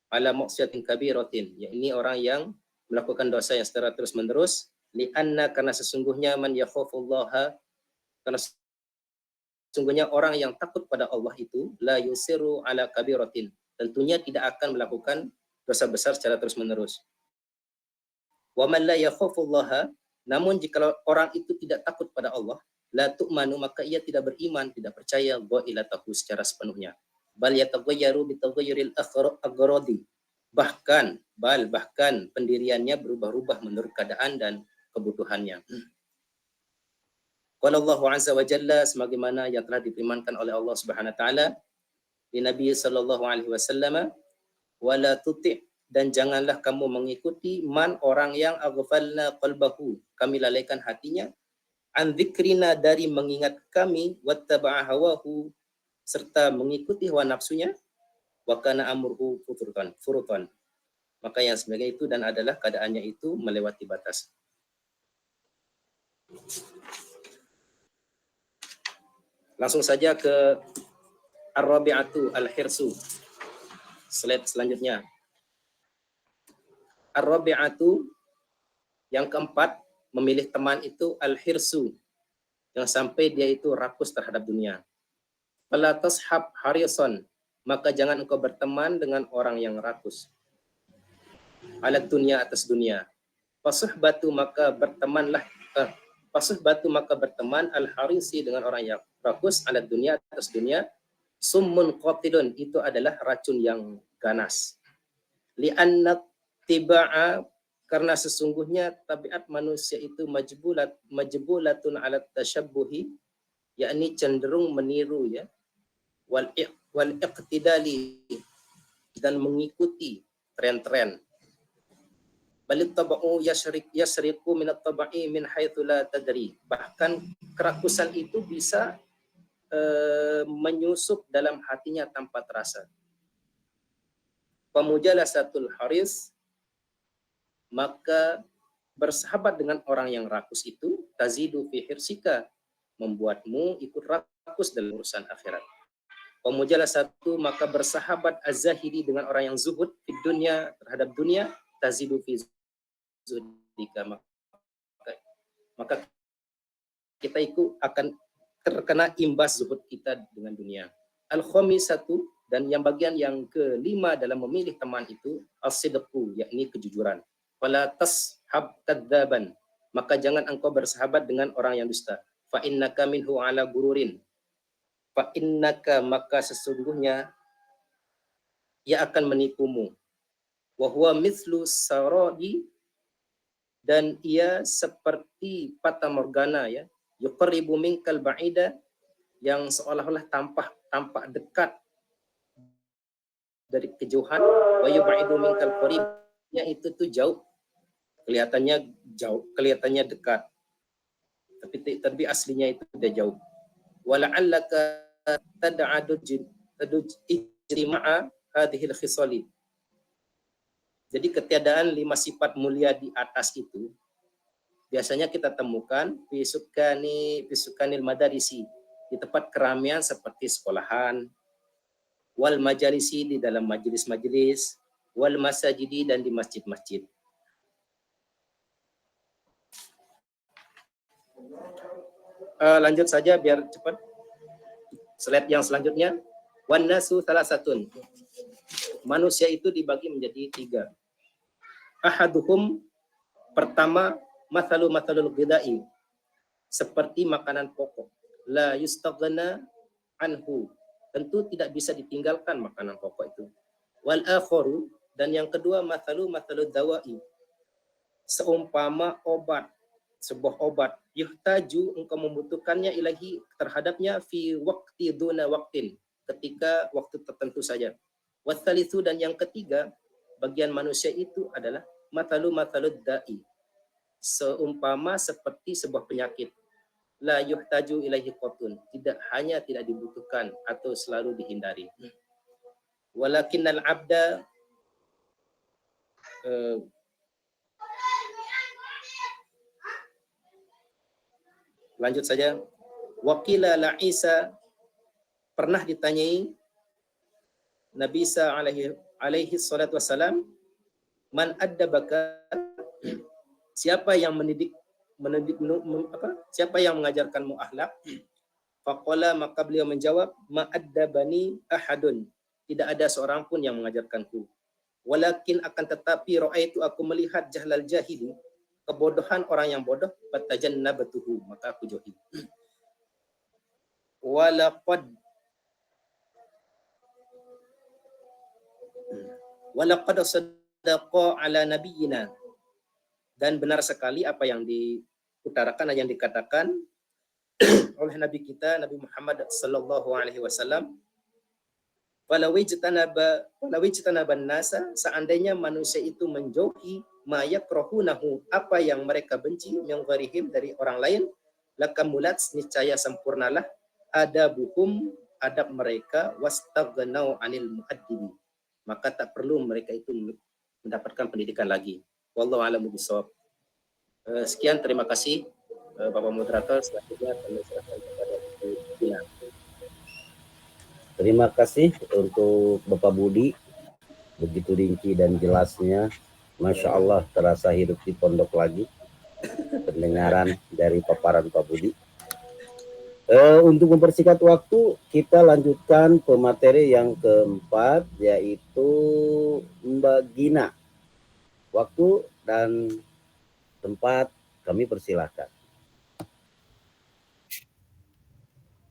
Speaker 4: ala maksiatin kabiratin, yakni orang yang melakukan dosa yang secara terus menerus. Lianna, karena sesungguhnya, man yakhafullaha, karena sesungguhnya orang yang takut pada Allah itu, la yusiru ala kabiratin, tentunya tidak akan melakukan dosa besar secara terus menerus. Wa man la yakhafullaha, namun jika orang itu tidak takut pada Allah, la tu'manu, maka ia tidak beriman, tidak percaya dhailatahu, secara sepenuhnya. Bal yataghayyaru bitaghayyuril aghradi, bahkan pendiriannya berubah-ubah menurut keadaan dan kebutuhannya. Qala Allah azza wa jalla, sebagaimana yang telah difirmankan oleh Allah Subhanahu wa taala di Nabi sallallahu alaihi wasallam, wala tuti', dan janganlah kamu mengikuti man, orang yang aghfalna qalbahu, kami lalaikan hatinya, an dzikrina, dari mengingat kami, wattaba'a hawahu, serta mengikuti hawa nafsunya, wa kana amruhu furutan, maka yang sebagai itu dan adalah keadaannya itu melewati batas. Langsung saja ke ar-rabi'atu al-hirsu, slide selanjutnya. Ar-rabi'atu, yang keempat, memilih teman itu al-hirsu, yang sampai dia itu rakus terhadap dunia. Fala tashab harisan, maka jangan engkau berteman dengan orang yang rakus. Alat dunia, atas dunia. Fasuhbatu, maka berteman al-harisi, dengan orang yang rakus, alat dunia, atas dunia. Summun qatilun, itu adalah racun yang ganas. Li'anna tiba'a, karena sesungguhnya tabiat manusia itu majbulatun ala tasyabbuhi, yakni cenderung meniru, ya, wal iqtidali, dan mengikuti tren-tren. Balit taba'u yasriqu min at-taba'i min haitsu la tadri, bahkan kerakusan itu bisa menyusup dalam hatinya tanpa terasa. Pamujalasatul haris, maka bersahabat dengan orang yang rakus itu, tazidu fi hirsika, membuatmu ikut rakus dalam urusan akhirat. Pemujalasatu, maka bersahabat az-zahidi, dengan orang yang zuhud di dunia, terhadap dunia, tazidu fi zuhdika, maka kita itu akan terkena imbas zuhud kita dengan dunia. Al-khamisatu, dan yang bagian yang kelima dalam memilih teman itu, as-sidqu, yakni kejujuran. Fala tashab kadzaban, maka jangan engkau bersahabat dengan orang yang dusta. Fa innaka minhu ala gururin, fa innaka, maka sesungguhnya ia akan menipumu. Wa huwa mithlu saradi dan ia seperti fata morgana, ya, yuqarribu minkal ba'ida, yang seolah-olah tampak dekat dari kejauhan, wa yub'idu minkal qarib, ya itu tuh jauh, kelihatannya dekat, tapi aslinya itu udah jauh. Wala'allaka tad'aduj ijtima'a hadhil khisali. Jadi ketiadaan 5 sifat mulia di atas itu biasanya kita temukan fi sukanil madarisi, di tempat keramaian seperti sekolahan, wal majalisi, di dalam majelis-majelis, wal masajidi, dan di masjid-masjid. Lanjut saja biar cepat. Slide yang selanjutnya. Wan nasu salasatun. Manusia itu dibagi menjadi 3. Ahaduhum, pertama, mathalul ghidai, seperti makanan pokok. La yustaghna anhu, tentu tidak bisa ditinggalkan makanan pokok itu. Wal akharu, dan yang kedua, mathalul dawai, seumpama obat, sebuah obat, yuhtaju, engkau membutuhkannya, ilahi, terhadapnya, fi waqti duna waqtin, ketika waktu tertentu saja. Wathalithu, dan yang ketiga, bagian manusia itu adalah mathalud da'i, seumpama seperti sebuah penyakit. La yuhtaju ilaihi qatun, tidak dibutuhkan atau selalu dihindari. Walakinnal abda, lanjut saja. Waqila la Isa, pernah ditanyai Nabi Isa alaihi salatu wassalam, man addabaka, siapa yang siapa yang mengajarkanmu akhlak? Faqala, maka beliau menjawab, ma addabani ahadun, tidak ada seorang pun yang mengajarkanku. Walakin, akan tetapi, ra'aitu, aku melihat, jahlal jahili, kebodohan orang yang bodoh, fatajannabtuhu, maka aku jauhi. Walaqad sadaqa ala nabiyyina, dan benar sekali apa yang diutarakan, yang dikatakan oleh Nabi kita, Nabi Muhammad sallallahu alaihi wasallam, walawajtanaban nasa, seandainya manusia itu menjauhi ma yakrahunahu, apa yang mereka benci, min ghairihim, dari orang lain, lakamulat, niscaya sempurnalah, adabuhum, adab mereka, wastaghnau anil muaddibi, maka tak perlu mereka itu mendapatkan pendidikan lagi. Wallahu a'lamu bishawab. Sekian, terima kasih Bapak Moderator. Selanjutnya kami serahkan kepada Bina.
Speaker 1: Terima kasih untuk Bapak Budi, begitu rinci dan jelasnya. Masya Allah, terasa hidup di pondok lagi pendengaran dari paparan Pak Budi. Untuk mempersingkat waktu, kita lanjutkan pemateri yang keempat, yaitu Mbak Gina. Waktu dan tempat kami persilahkan.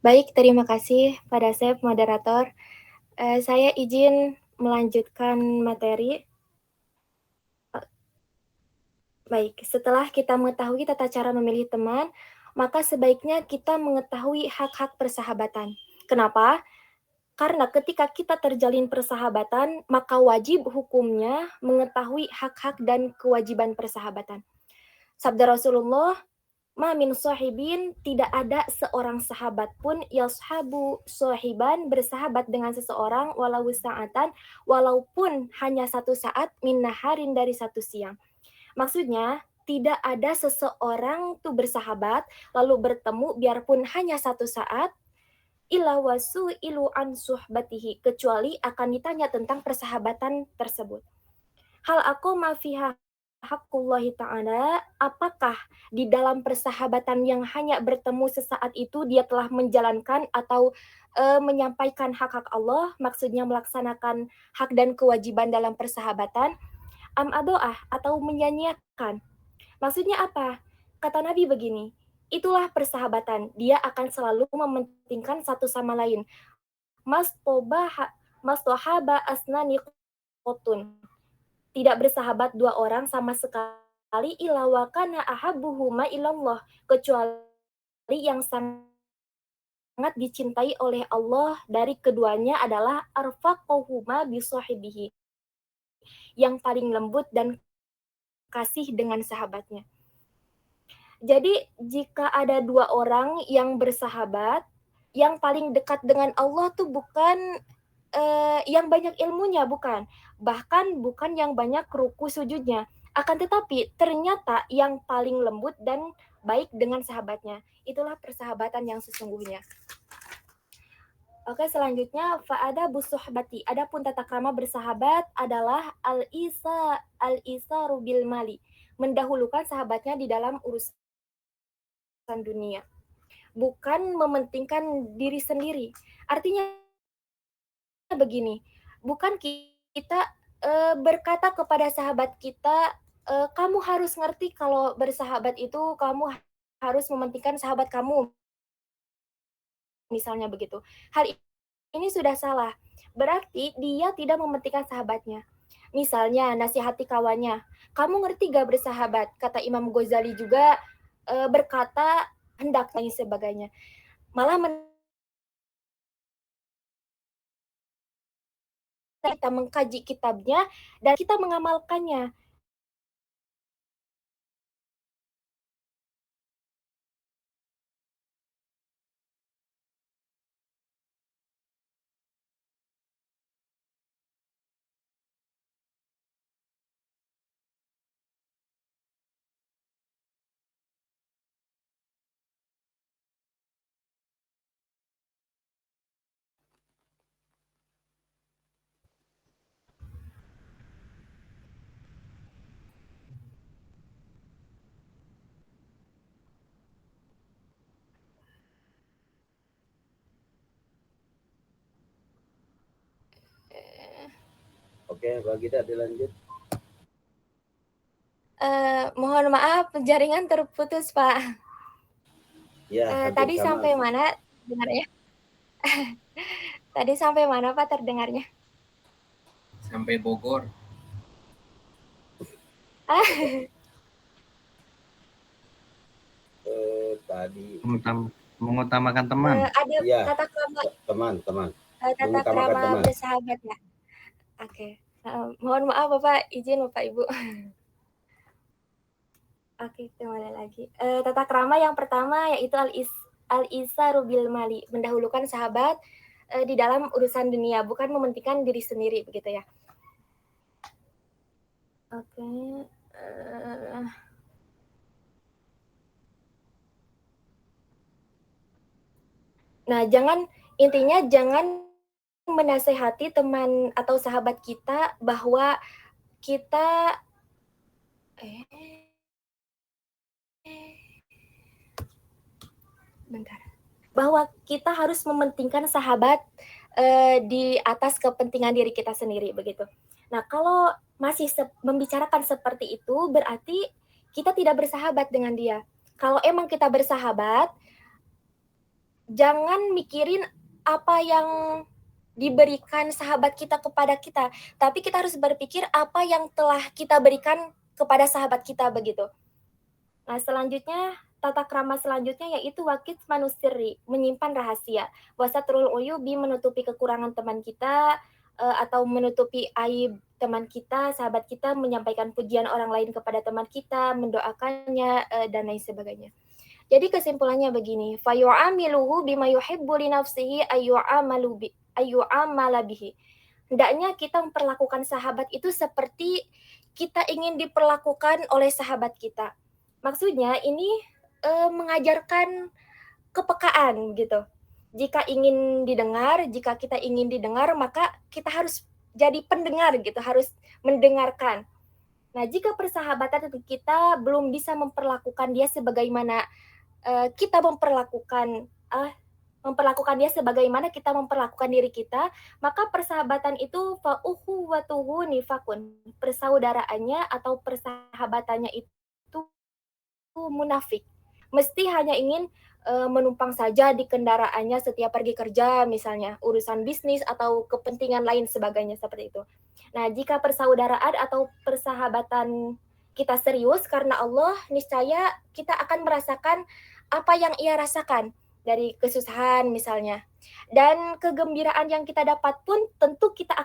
Speaker 5: Baik, terima kasih pada Chef Moderator. Saya izin melanjutkan materi. Baik, setelah kita mengetahui tata cara memilih teman, maka sebaiknya kita mengetahui hak-hak persahabatan. Kenapa? Karena ketika kita terjalin persahabatan, maka wajib hukumnya mengetahui hak-hak dan kewajiban persahabatan. Sabda Rasulullah, ma min sahibin, tidak ada seorang sahabat pun yashabu sahiban, bersahabat dengan seseorang, walau sa'atan, walaupun hanya satu saat, min naharin, dari satu siang. Maksudnya, tidak ada seseorang tuh bersahabat, lalu bertemu biarpun hanya satu saat, illa wasu ilu an suhbatihi, kecuali akan ditanya tentang persahabatan tersebut. Hal aku mafiha hakullahi ta'ala, apakah di dalam persahabatan yang hanya bertemu sesaat itu dia telah menjalankan atau menyampaikan hak-hak Allah, maksudnya melaksanakan hak dan kewajiban dalam persahabatan, am adoah, atau menyanyiakan. Maksudnya apa? Kata Nabi begini, itulah persahabatan, dia akan selalu mementingkan satu sama lain. Mastohaba asnani qotun, tidak bersahabat dua orang sama sekali ila wa kana ahabbuhuma ilallah, kecuali yang sangat dicintai oleh Allah dari keduanya adalah arfaqohuma bisahibihi, yang paling lembut dan kasih dengan sahabatnya. Jadi jika ada dua orang yang bersahabat, yang paling dekat dengan Allah tuh bukan yang banyak ilmunya, bukan. Bahkan bukan yang banyak ruku sujudnya. Akan tetapi ternyata yang paling lembut dan baik dengan sahabatnya. Itulah persahabatan yang sesungguhnya. Oke, selanjutnya fa'ada busuhbati. Adapun tata krama bersahabat adalah al-isa rubil mali, mendahulukan sahabatnya di dalam urusan dunia, bukan mementingkan diri sendiri. Artinya begini, bukan kita berkata kepada sahabat kita, kamu harus ngerti kalau bersahabat itu kamu harus mementingkan sahabat kamu, misalnya begitu. Hal ini sudah salah. Berarti dia tidak mementingkan sahabatnya. Misalnya nasihati kawannya, kamu ngerti gak bersahabat? Kata Imam Ghazali juga berkata hendak dan sebagainya. Malah kita mengkaji kitabnya dan kita mengamalkannya.
Speaker 1: Oke, Mbak Gita dilanjut.
Speaker 5: Mohon maaf, jaringan terputus, Pak.
Speaker 1: Ya,
Speaker 5: Tadi
Speaker 1: sama.
Speaker 5: sampai mana dengarnya? Tadi sampai mana, Pak, terdengarnya?
Speaker 6: Sampai Bogor.
Speaker 1: Tadi
Speaker 3: Mengutamakan teman.
Speaker 5: Ada
Speaker 1: Iya,
Speaker 5: tata krama
Speaker 1: teman.
Speaker 5: tata
Speaker 1: Mengutamakan
Speaker 5: krama
Speaker 1: teman.
Speaker 5: bersahabat ya. Oke. Mohon maaf Bapak, izin Bapak Ibu. Oke, kembali lagi. Tata krama yang pertama yaitu al-isaru bil mali, mendahulukan sahabat di dalam urusan dunia, bukan mementingkan diri sendiri, begitu ya. Oke. Nah, intinya jangan menasehati teman atau sahabat kita bahwa kita bahwa kita harus mementingkan sahabat di atas kepentingan diri kita sendiri, begitu. Nah, kalau masih membicarakan seperti itu, berarti kita tidak bersahabat dengan dia. Kalau emang kita bersahabat, jangan mikirin apa yang diberikan sahabat kita kepada kita, tapi kita harus berpikir apa yang telah kita berikan kepada sahabat kita, begitu. Nah, selanjutnya tata krama selanjutnya yaitu wakit manusiri, menyimpan rahasia. Wasatrul uyubi, menutupi kekurangan teman kita atau menutupi aib teman kita, sahabat kita, menyampaikan pujian orang lain kepada teman kita, mendoakannya dan lain sebagainya. Jadi kesimpulannya begini, fayu'amiluhu bima yuhibbu li nafsihi ayyu'amala bihi. Hendaknya kita memperlakukan sahabat itu seperti kita ingin diperlakukan oleh sahabat kita. Maksudnya ini mengajarkan kepekaan gitu. Jika kita ingin didengar, maka kita harus jadi pendengar gitu, harus mendengarkan. Nah, jika persahabatan kita belum bisa memperlakukan dia sebagaimana kita memperlakukan dia sebagaimana kita memperlakukan diri kita, maka persahabatan itu fa'uhuwatuhu nifakun. Persaudaraannya atau persahabatannya itu munafik. Mesti hanya ingin menumpang saja di kendaraannya setiap pergi kerja, misalnya urusan bisnis atau kepentingan lain sebagainya seperti itu. Nah, jika persaudaraan atau persahabatan kita serius karena Allah, niscaya kita akan merasakan apa yang Ia rasakan dari kesusahan misalnya. Dan kegembiraan yang kita dapat pun tentu kita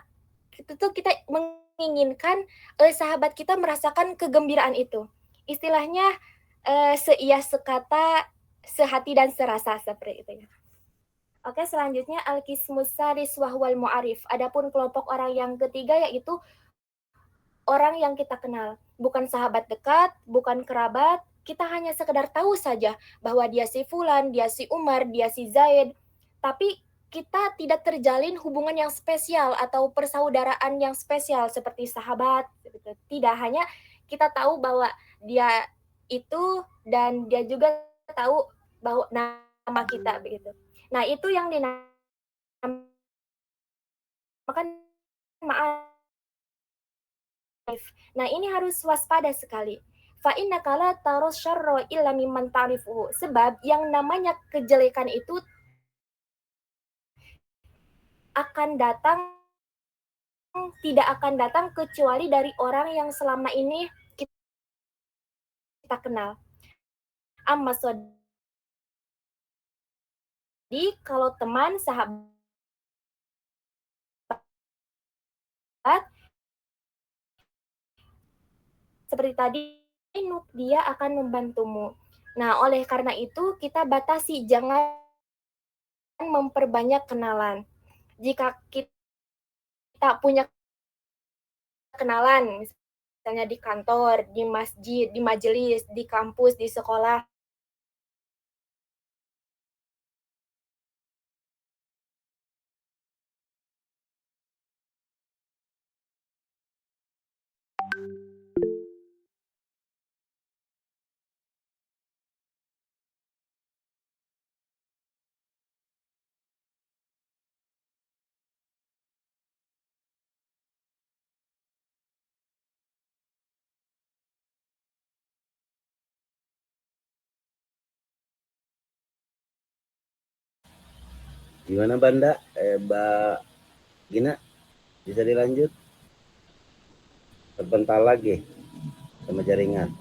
Speaker 5: menginginkan sahabat kita merasakan kegembiraan itu. Istilahnya seia sekata, sehati dan serasa seperti itu. Oke, selanjutnya al-qismus salis wahwal mu'arif. Adapun kelompok orang yang ketiga yaitu orang yang kita kenal, bukan sahabat dekat, bukan kerabat, kita hanya sekedar tahu saja bahwa dia si Fulan, dia si Umar, dia si Zaid, tapi kita tidak terjalin hubungan yang spesial atau persaudaraan yang spesial seperti sahabat. Tidak, hanya kita tahu bahwa dia itu dan dia juga tahu bahwa nama kita begitu. Nah, itu yang dinamakan ma'arif. Nah, ini harus waspada sekali. Fa innaka la taras syarra illa mimman ta'rifuhu. Sebab yang namanya kejelekan itu tidak akan datang kecuali dari orang yang selama ini kita kenal. Amma sodi, kalau teman, sahabat, seperti tadi, dia akan membantumu. Nah, oleh karena itu kita batasi, jangan memperbanyak kenalan. Jika kita punya kenalan, misalnya di kantor, di masjid, di majelis, di kampus, di sekolah,
Speaker 1: Gimana Banda? Mbak Gina, bisa dilanjut? Terpental lagi sama jaringan.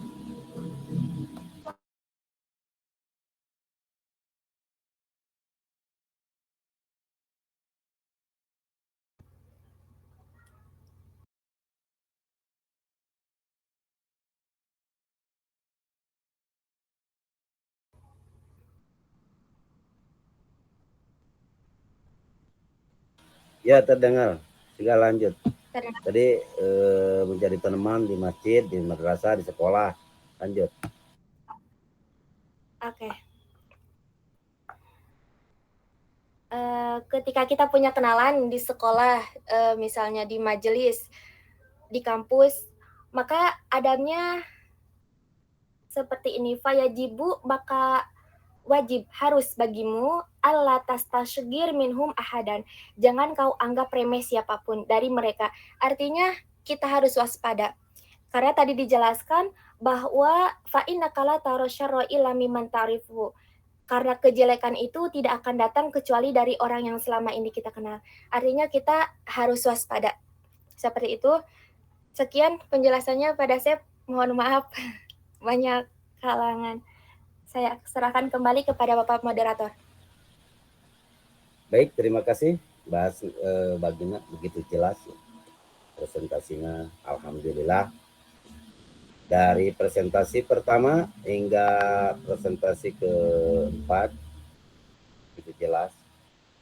Speaker 1: Ya, terdengar. Silakan lanjut. Tadi menjadi teman di masjid, di madrasah, di sekolah. Lanjut.
Speaker 5: Oke. Ketika kita punya kenalan di sekolah, misalnya di majelis, di kampus, maka adabnya seperti ini. Fayajibu, maka wajib, harus bagimu alla tastasghir minhum ahadan. Jangan kau anggap remeh siapapun dari mereka. Artinya kita harus waspada. Karena tadi dijelaskan bahwa fa innaka la tarasyarra illa mimman ta'rifu. Karena kejelekan itu tidak akan datang kecuali dari orang yang selama ini kita kenal. Artinya kita harus waspada. Seperti itu. Sekian penjelasannya pada Sep. Mohon maaf banyak halangan. Saya serahkan kembali kepada Bapak Moderator.
Speaker 1: Baik, terima kasih Mbak Gina, begitu jelas presentasinya. Alhamdulillah. Dari presentasi pertama hingga presentasi keempat itu jelas.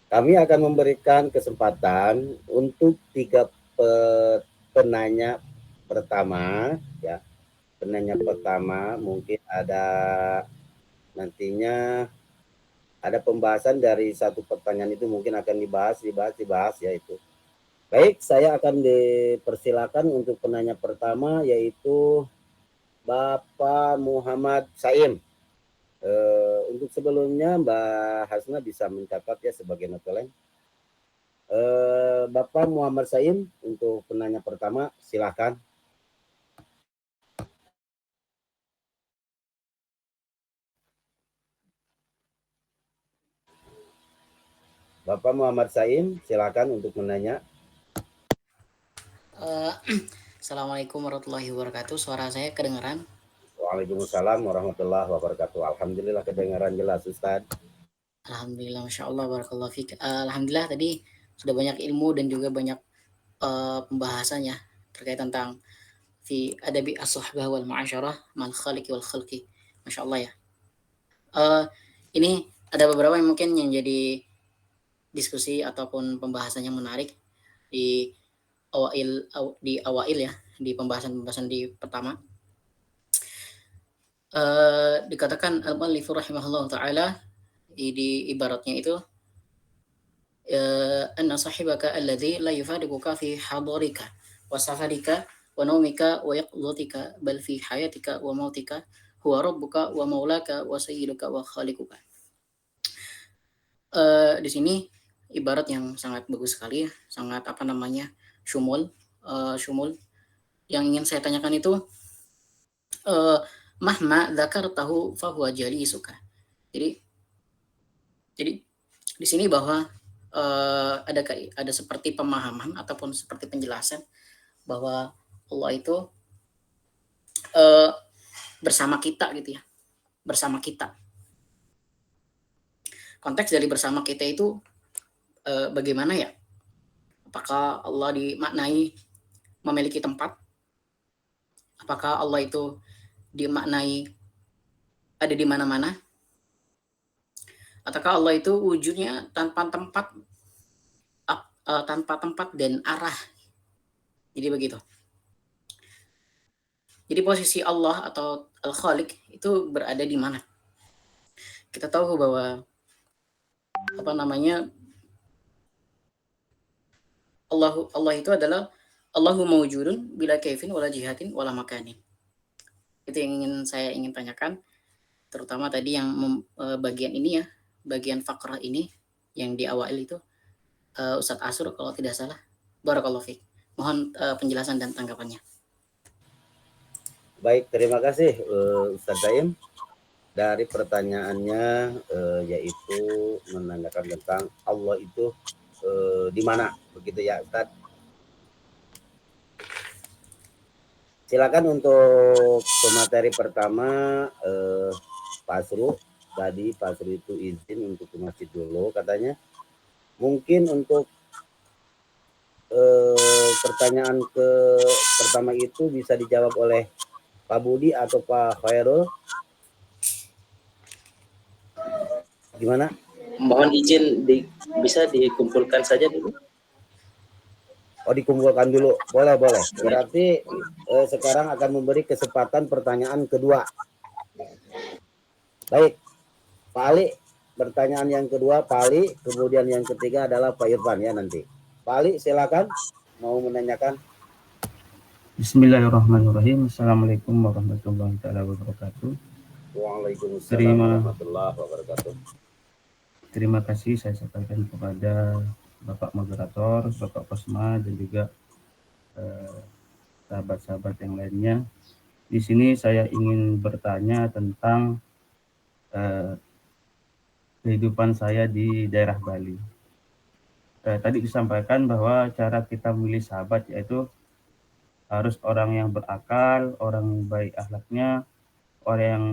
Speaker 1: Kami akan memberikan kesempatan untuk 3 penanya pertama, ya. Penanya pertama mungkin ada nantinya ada pembahasan dari satu pertanyaan itu, mungkin akan dibahas ya itu. Baik, saya akan dipersilakan untuk penanya pertama yaitu Bapak Muhammad Saim. Untuk sebelumnya Mbak Hasna bisa mencatat ya sebagai notulen. Bapak Muhammad Saim untuk penanya pertama, silakan. Bapak Muhammad Saim, silakan untuk menanya.
Speaker 7: Assalamualaikum warahmatullahi wabarakatuh. Suara saya kedengaran?
Speaker 1: Waalaikumsalam warahmatullahi wabarakatuh. Alhamdulillah kedengaran jelas Ustaz.
Speaker 7: Alhamdulillah, Masya Allah, barakallahu fiik. Alhamdulillah tadi sudah banyak ilmu dan juga banyak pembahasannya terkait tentang fi adabi as-suhbah wal ma'asyarah mal khaliqi wal khalqi. Masya Allah ya. Ini ada beberapa yang mungkin yang jadi diskusi ataupun pembahasan yang menarik di awail ya, di pembahasan di pertama. Dikatakan al-muallif rahimahullah taala di ibaratnya itu anna sahibaka alladhi la yufariquka fi hadarika wa safarika wa naumika wa yaqdhatika bal fi hayatika wa mautika huwa rabbuka wa maulaka wa sayyiduka wa khaliquka. Di sini ibarat yang sangat bagus sekali, sangat syumul. Yang ingin saya tanyakan itu mahma dzakartahu fahuwa jalisuka. Jadi di sini bahwa ada seperti pemahaman ataupun seperti penjelasan bahwa Allah itu bersama kita gitu ya, bersama kita. Konteks dari bersama kita itu bagaimana ya? Apakah Allah dimaknai memiliki tempat? Apakah Allah itu dimaknai ada di mana-mana? Ataukah Allah itu wujudnya tanpa tempat dan arah? Jadi begitu. Jadi posisi Allah atau Al-Khaliq itu berada di mana? Kita tahu bahwa Allah itu adalah Allahu mawjudun bila kaifin wala jihatin wala makanin. Itu yang saya ingin tanyakan, terutama tadi yang bagian ini ya, bagian fakrah ini yang di awal itu, Ustadz Asur kalau tidak salah. Barakallahu fiik. Mohon penjelasan dan tanggapannya.
Speaker 1: Baik, terima kasih Ustadz Daim. Dari pertanyaannya yaitu menanyakan tentang Allah itu di mana, begitu ya Ustadz. Silakan untuk pemateri pertama Pak Asru. Tadi Pak Asru itu izin untuk ke masjid dulu katanya. Mungkin untuk pertanyaan pertama itu bisa dijawab oleh Pak Budi atau Pak Khairul. Gimana?
Speaker 4: Mohon izin bisa dikumpulkan saja dulu.
Speaker 1: Oh, dikumpulkan dulu. Boleh. Berarti sekarang akan memberi kesempatan pertanyaan kedua. Baik. Pak Ali, pertanyaan yang kedua Pak Ali, kemudian yang ketiga adalah Pak Irfan ya nanti. Pak Ali, silakan mau menanyakan.
Speaker 8: Bismillahirrahmanirrahim. Assalamualaikum warahmatullahi wabarakatuh.
Speaker 1: Waalaikumsalam warahmatullahi wabarakatuh.
Speaker 8: Terima kasih saya sampaikan kepada Bapak Moderator, Bapak Kosma, dan juga sahabat-sahabat yang lainnya. Di sini saya ingin bertanya tentang kehidupan saya di daerah Bali. Tadi disampaikan bahwa cara kita memilih sahabat yaitu harus orang yang berakal, orang yang baik akhlaknya, orang yang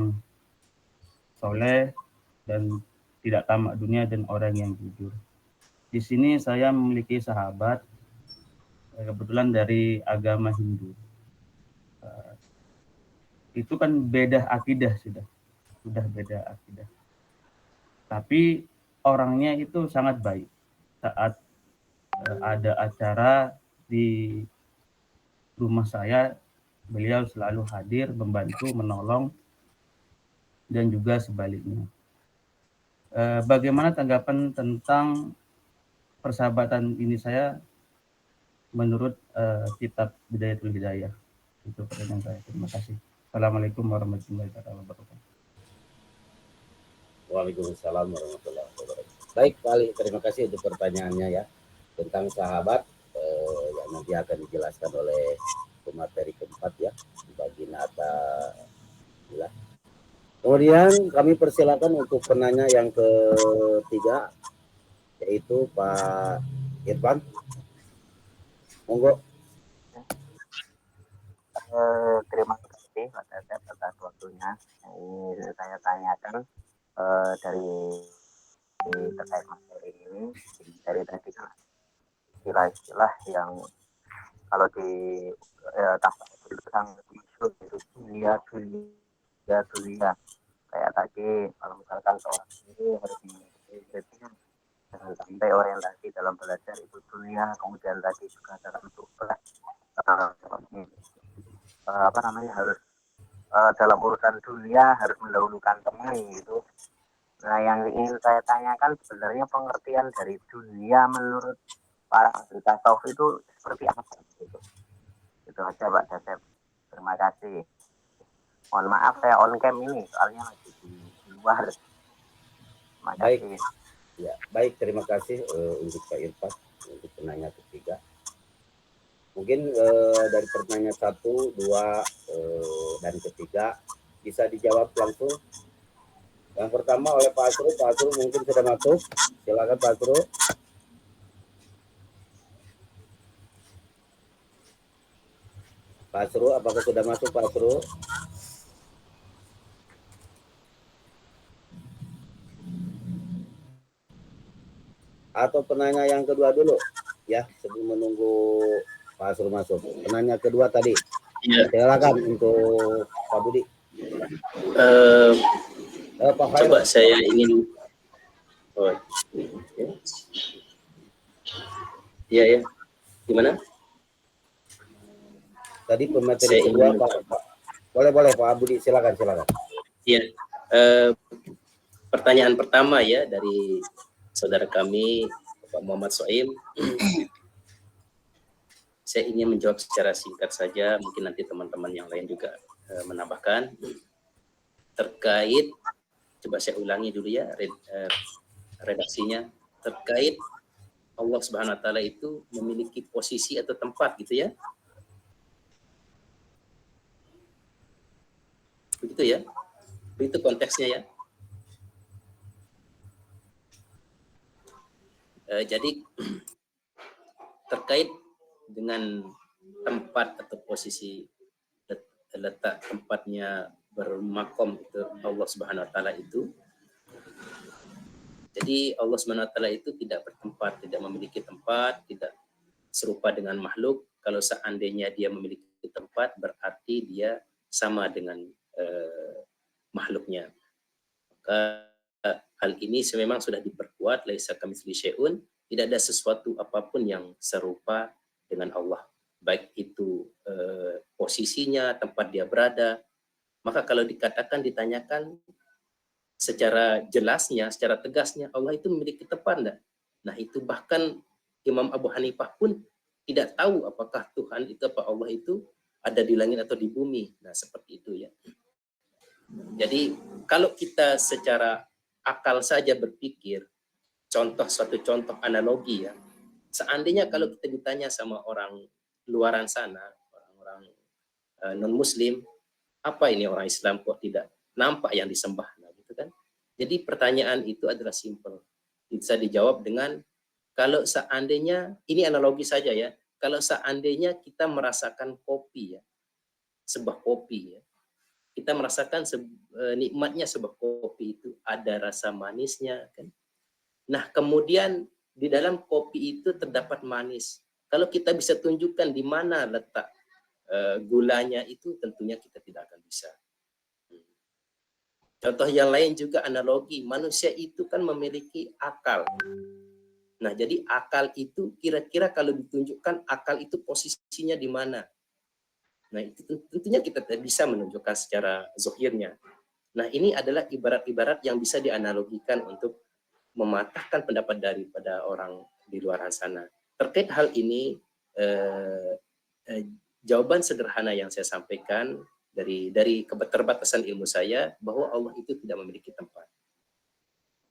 Speaker 8: soleh dan tidak tamak dunia, dan orang yang jujur. Di sini saya memiliki sahabat kebetulan dari agama Hindu. Itu kan beda akidah sudah beda akidah. Tapi orangnya itu sangat baik. Saat ada acara di rumah saya, beliau selalu hadir, membantu, menolong, dan juga sebaliknya. Bagaimana tanggapan tentang persahabatan ini saya menurut kitab Bidayatul Hidayah? Itu pertanyaan saya. Terima kasih. Assalamualaikum warahmatullahi wabarakatuh.
Speaker 1: Waalaikumsalam warahmatullahi wabarakatuh. Baik Pak Ali, terima kasih untuk pertanyaannya ya tentang sahabat yang nanti akan dijelaskan oleh pemateri keempat ya bagi Nata. Kemudian kami persilakan untuk penanya yang ketiga yaitu Pak Irfan. Monggo.
Speaker 9: kasih Pak Cecep atas waktunya. Ini saya tanyakan dari terkait materi ini, dari tadi kan istilah-istilah yang kalau di tentang isu itu dunia kayak tadi kalau misalkan seorang ini harus memiliki jangan sampai orientasi dalam belajar itu dunia, kemudian tadi juga dalam tugas harus dalam urusan dunia harus mendahulukan teman gitu. Nah, yang ingin saya tanyakan sebenarnya pengertian dari dunia menurut para ahli tasawuf itu seperti apa gitu. Itu aja Pak Cecep. Terima kasih. Mohon maaf saya on cam ini soalnya lagi di luar. Terima kasih.
Speaker 1: Ya, baik, terima kasih untuk Pak Irfan untuk penanya ketiga. Mungkin dari pertanyaan 1, 2, dan ketiga bisa dijawab langsung. Yang pertama oleh Pak Asrul. Pak Asrul mungkin sudah masuk. Silakan Pak Asrul. Pak Asrul, apakah sudah masuk Pak Asrul? Atau penanya yang kedua dulu ya, sebelum menunggu Pak Asrul masuk. Penanya kedua tadi.
Speaker 4: Ya.
Speaker 1: Silakan untuk Pak Budi. Pak
Speaker 4: Coba saya ingin ya. Gimana?
Speaker 1: Tadi pemateri kedua Pak. Boleh Pak Budi, silakan.
Speaker 4: Iya. Pertanyaan pertama ya dari saudara kami Pak Muhammad Soim. Saya ingin menjawab secara singkat saja, mungkin nanti teman-teman yang lain juga menambahkan. Terkait, coba saya ulangi dulu ya redaksinya, terkait Allah Subhanahu wa taala itu memiliki posisi atau tempat gitu ya. Begitu ya. Begitu konteksnya ya. Jadi terkait dengan tempat atau posisi letak tempatnya bermakom itu Allah Subhanahu wa taala itu. Jadi Allah Subhanahu wa taala itu tidak bertempat, tidak memiliki tempat, tidak serupa dengan makhluk. Kalau seandainya dia memiliki tempat, berarti dia sama dengan makhluknya. Maka hal ini memang sudah diperkuat, laisa kamitslihi syai'un, tidak ada sesuatu apapun yang serupa dengan Allah, baik itu posisinya, tempat dia berada. Maka kalau ditanyakan secara jelasnya, secara tegasnya, Allah itu memiliki tempat enggak? Nah, itu bahkan Imam Abu Hanifah pun tidak tahu apakah Tuhan itu, apa Allah itu ada di langit atau di bumi. Nah, seperti itu ya. Jadi kalau kita secara akal saja berpikir, suatu contoh analogi ya, seandainya kalau kita ditanya sama orang luaran sana, orang-orang non-muslim, apa ini orang Islam kok tidak nampak yang disembah, nah, gitu kan? Jadi pertanyaan itu adalah simpel, bisa dijawab dengan kalau seandainya, ini analogi saja ya, kalau seandainya kita merasakan kopi ya, sebuah kopi ya, kita merasakan nikmatnya sebuah kopi itu ada rasa manisnya kan. Nah, kemudian di dalam kopi itu terdapat manis. Kalau kita bisa tunjukkan di mana letak gulanya itu, tentunya kita tidak akan bisa. Contoh yang lain juga analogi, manusia itu kan memiliki akal. Nah, jadi akal itu kira-kira kalau ditunjukkan akal itu posisinya di mana? Nah, itu tentunya kita tidak bisa menunjukkan secara zahirnya. Nah, ini adalah ibarat-ibarat yang bisa dianalogikan untuk mematahkan pendapat daripada orang di luar sana. Terkait hal ini, jawaban sederhana yang saya sampaikan dari keterbatasan ilmu saya, bahwa Allah itu tidak memiliki tempat.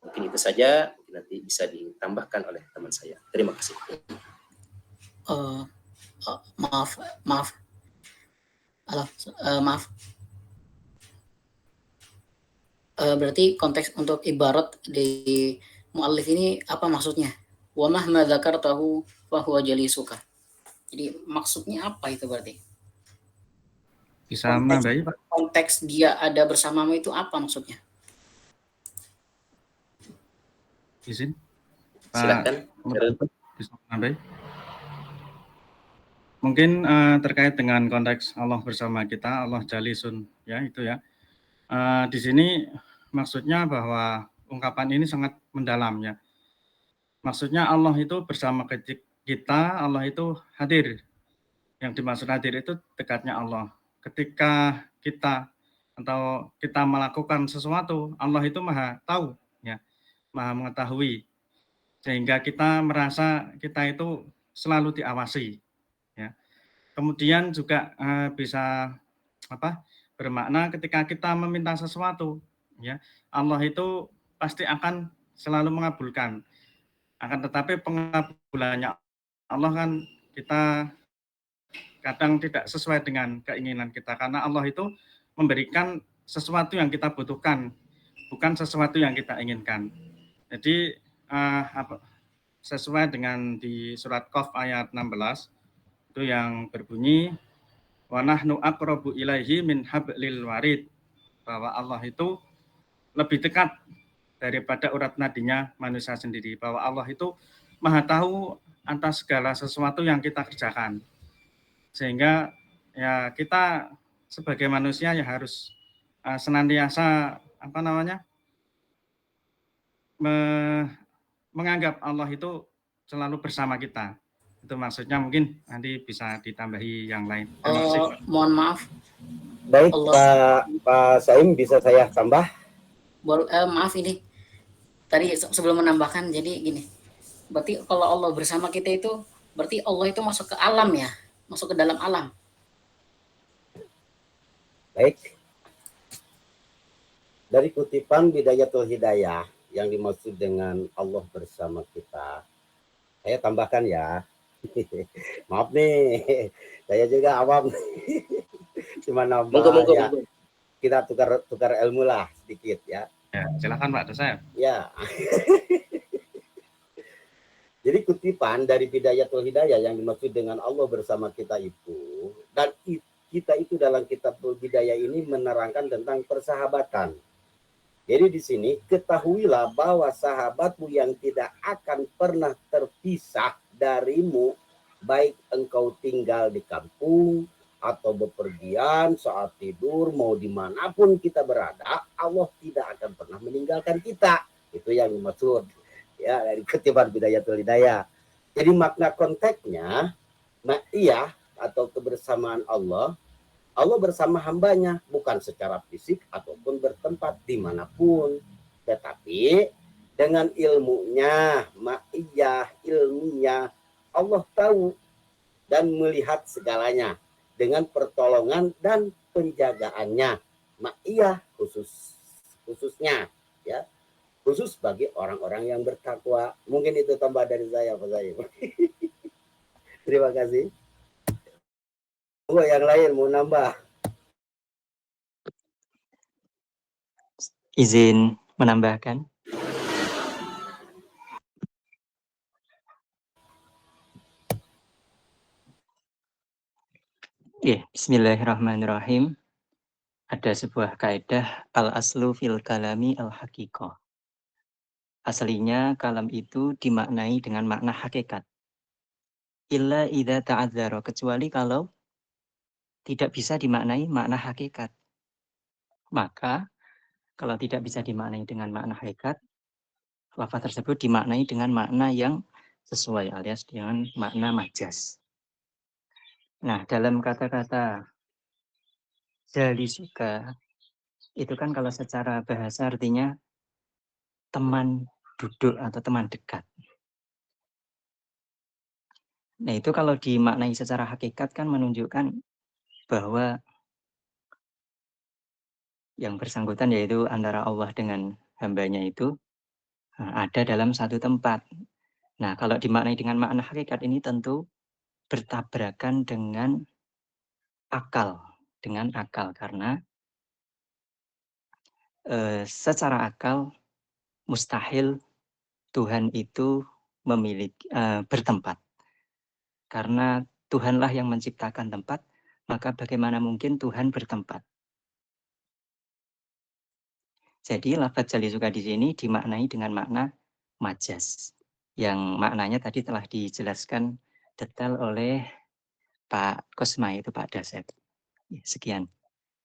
Speaker 4: Mungkin itu saja, mungkin nanti bisa ditambahkan oleh teman saya. Terima kasih.
Speaker 7: Maaf. Halo, maaf. Berarti konteks untuk ibarat di mu'allif ini apa maksudnya? Wa mahma dzakartahu fa huwa jalisuka. Jadi maksudnya apa itu berarti?
Speaker 3: Bisa menambahi, Pak?
Speaker 7: Konteks dia ada bersamamu itu apa maksudnya?
Speaker 3: Izin, Pak.
Speaker 4: Silakan.
Speaker 3: Bisa menambahi? Mungkin terkait dengan konteks Allah bersama kita, Allah jalisun, ya itu ya. Di sini maksudnya bahwa ungkapan ini sangat mendalam ya. Maksudnya Allah itu bersama kita, Allah itu hadir. Yang dimaksud hadir itu dekatnya Allah. Ketika kita atau kita melakukan sesuatu, Allah itu maha tahu, ya, maha mengetahui, sehingga kita merasa kita itu selalu diawasi. Ya. Kemudian juga bisa bermakna ketika kita meminta sesuatu, ya, Allah itu pasti akan selalu mengabulkan. Akan tetapi pengabulannya Allah kan kita kadang tidak sesuai dengan keinginan kita, karena Allah itu memberikan sesuatu yang kita butuhkan, bukan sesuatu yang kita inginkan. Jadi sesuai dengan di surat Qaf ayat 16 itu yang berbunyi wa nahnu aqrabu ilaihi min hablil warid, bahwa Allah itu lebih dekat daripada urat nadinya manusia sendiri, bahwa Allah itu maha tahu atas segala sesuatu yang kita kerjakan. Sehingga ya kita sebagai manusia ya harus senantiasa menganggap Allah itu selalu bersama kita. Itu maksudnya, mungkin nanti bisa ditambahi yang lain. Terima kasih, Pak.
Speaker 7: Mohon maaf.
Speaker 1: Baik, Pak Saim, bisa saya tambah?
Speaker 7: Maaf ini. Tadi sebelum menambahkan, jadi gini. Berarti kalau Allah bersama kita itu, berarti Allah itu masuk ke alam ya? Masuk ke dalam alam.
Speaker 1: Baik. Dari kutipan Bidayatul Hidayah, yang dimaksud dengan Allah bersama kita, saya tambahkan ya. Maaf nih, saya juga awam. Cuma nambah ya. Kita tukar ilmu lah sedikit ya.
Speaker 3: Ya, silakan Pak dosen.
Speaker 1: Ya. Jadi kutipan dari Bidayatul Hidayah yang dimaksud dengan Allah bersama kita itu, dan kita itu dalam kitab Bidayah ini menerangkan tentang persahabatan. Jadi di sini ketahuilah bahwa sahabatmu yang tidak akan pernah terpisah darimu, baik engkau tinggal di kampung atau bepergian, saat tidur, mau dimanapun kita berada, Allah tidak akan pernah meninggalkan kita. Itu yang dimaksud ya dari kutipan Bidayatul Hidayah. Jadi makna konteksnya ma'iyah atau kebersamaan Allah bersama hambanya, bukan secara fisik ataupun bertempat dimanapun, tetapi dengan ilmunya, ma'iyah ilmiah, Allah tahu dan melihat segalanya dengan pertolongan dan penjagaannya. Ma'iyah khususnya ya, khusus bagi orang-orang yang bertakwa. Mungkin itu tambah dari saya, Pak Saim. Terima kasih. Yang lain mau nambah?
Speaker 10: Izin menambahkan. Bismillahirrahmanirrahim. Ada sebuah kaidah al-aslu fil kalami al-haqiqah. Aslinya kalam itu dimaknai dengan makna hakikat. Illa idza ta'adzara, kecuali kalau tidak bisa dimaknai makna hakikat. Maka kalau tidak bisa dimaknai dengan makna hakikat, lafaz tersebut dimaknai dengan makna yang sesuai alias dengan makna majas. Nah, dalam kata-kata jalisuka itu kan kalau secara bahasa artinya teman duduk atau teman dekat. Nah, itu kalau dimaknai secara hakikat kan menunjukkan bahwa yang bersangkutan yaitu antara Allah dengan hambanya itu ada dalam satu tempat. Nah, kalau dimaknai dengan makna hakikat ini tentu bertabrakan dengan akal, karena secara akal mustahil Tuhan itu memiliki bertempat. Karena Tuhanlah yang menciptakan tempat, maka bagaimana mungkin Tuhan bertempat? Jadi lafaz jali suka di sini dimaknai dengan makna majas, yang maknanya tadi telah dijelaskan detail oleh Pak Kosma, itu Pak Dasep. Sekian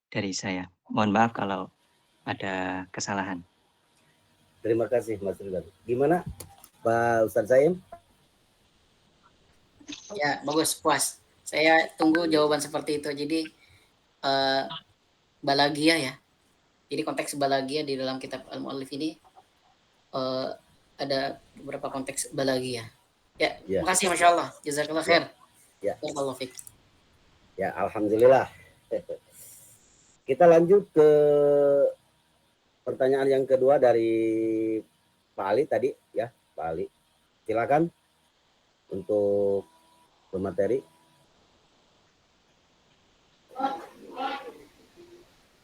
Speaker 10: dari saya. Mohon maaf kalau ada kesalahan.
Speaker 1: Terima kasih Mas Ridwan. Gimana Pak Ustadz Saim?
Speaker 7: Ya, bagus, puas. Saya tunggu jawaban seperti itu. Jadi balagia ya. Jadi konteks balagia di dalam kitab Al-Mu'allif ini ada beberapa konteks balagia. Ya,
Speaker 1: Ya.
Speaker 7: makasih, Masya Allah. Jazakallah khair.
Speaker 1: Ya.
Speaker 7: Barakallahu fiik.
Speaker 1: Ya, alhamdulillah. Kita lanjut ke pertanyaan yang kedua dari Pak Ali tadi ya, Pak Ali. Silakan untuk pemateri.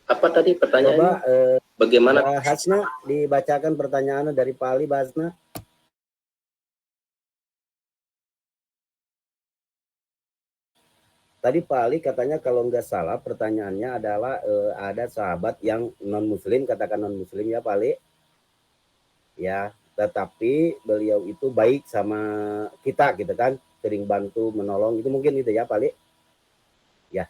Speaker 4: Apa tadi pertanyaannya?
Speaker 1: Coba
Speaker 4: Bagaimana?
Speaker 1: Hasna dibacakan pertanyaannya dari Pak Ali, Hasna. Tadi Pak Ali katanya kalau nggak salah pertanyaannya adalah ada sahabat yang non muslim, katakan non muslim ya Pak Ali. Ya, tetapi beliau itu baik sama kita gitu kan, sering bantu menolong, itu mungkin gitu ya Pak Ali. Ya.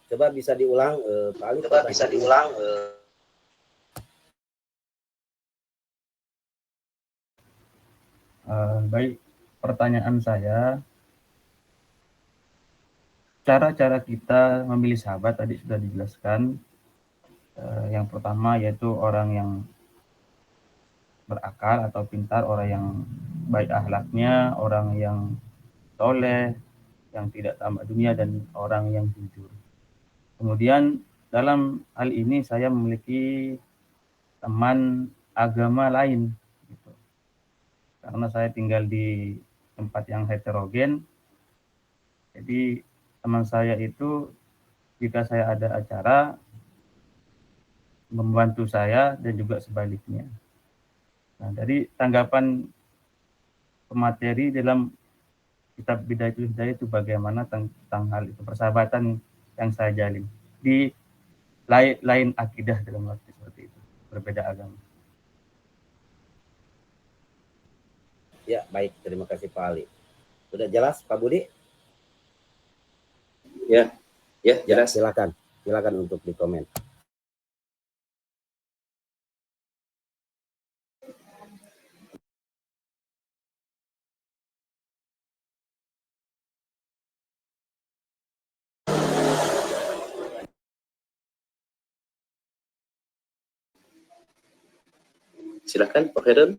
Speaker 1: Coba bisa diulang Pak Ali.
Speaker 2: Coba bisa diulang.
Speaker 8: Baik, pertanyaan saya, cara-cara kita memilih sahabat tadi sudah dijelaskan. Yang pertama yaitu orang yang berakal atau pintar, orang yang baik akhlaknya, orang yang soleh, yang tidak tamak dunia, dan orang yang jujur. Kemudian dalam hal ini saya memiliki teman agama lain, gitu. Karena saya tinggal di tempat yang heterogen, jadi teman saya itu jika saya ada acara membantu saya dan juga sebaliknya. Nah, dari tanggapan pemateri dalam kitab Bidayatul Hidayah itu bagaimana tentang hal itu, persahabatan yang saya jalin di lain akidah dalam arti seperti itu, berbeda agama.
Speaker 1: Ya, baik, terima kasih Pak Ali. Sudah jelas Pak Budi?
Speaker 4: Ya, jelas.
Speaker 1: Silakan untuk dikomen.
Speaker 4: Silakan Pak Khairul.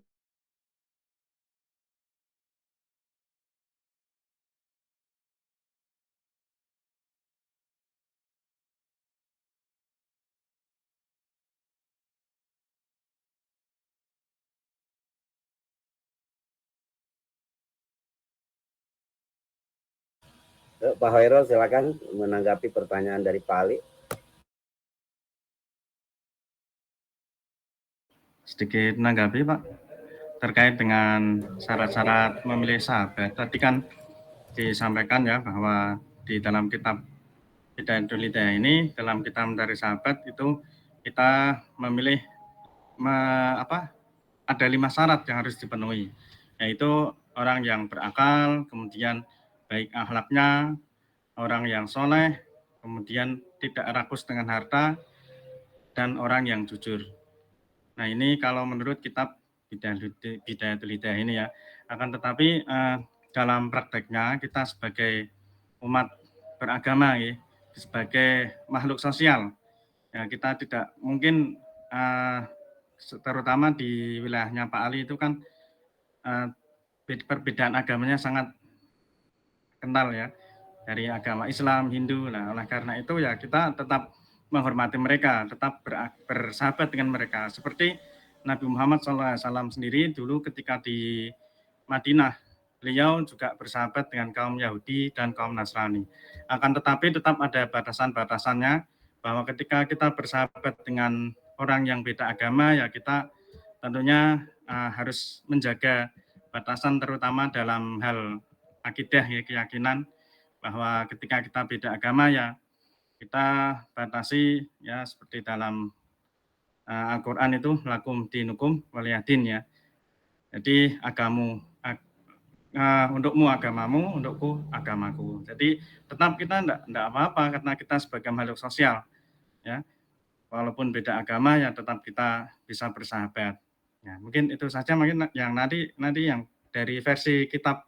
Speaker 1: Pak Khairul silakan menanggapi pertanyaan dari Pak Ali.
Speaker 3: Sedikit menanggapi Pak, terkait dengan syarat-syarat memilih sahabat. Tadi kan disampaikan ya bahwa di dalam kitab Bidayatul Hidayah ini, dalam kitab Mencari Sahabat itu kita memilih ada 5 syarat yang harus dipenuhi, yaitu orang yang berakal, kemudian baik akhlaknya, orang yang soleh, kemudian tidak rakus dengan harta, dan orang yang jujur. Nah ini kalau menurut kitab Bidayatul Hidayah ini ya. Akan tetapi dalam prakteknya kita sebagai umat beragama ya, sebagai makhluk sosial, ya kita tidak mungkin terutama di wilayahnya Pak Ali itu kan perbedaan agamanya sangat kental ya, dari agama Islam, Hindu. Nah, oleh karena itu ya kita tetap menghormati mereka, tetap bersahabat dengan mereka. Seperti Nabi Muhammad SAW sendiri dulu ketika di Madinah, beliau juga bersahabat dengan kaum Yahudi dan kaum Nasrani. Akan tetapi tetap ada batasan-batasannya, bahwa ketika kita bersahabat dengan orang yang beda agama, ya kita tentunya harus menjaga batasan terutama dalam hal akidah ya, keyakinan bahwa ketika kita beda agama ya kita batasi ya seperti dalam Al-Qur'an itu lakum dinukum waliyadin ya. Jadi untukmu agamamu, untukku agamaku. Jadi tetap kita enggak apa-apa karena kita sebagai makhluk sosial ya. Walaupun beda agama ya tetap kita bisa bersahabat. Ya, mungkin itu saja, mungkin yang nanti yang dari versi kitab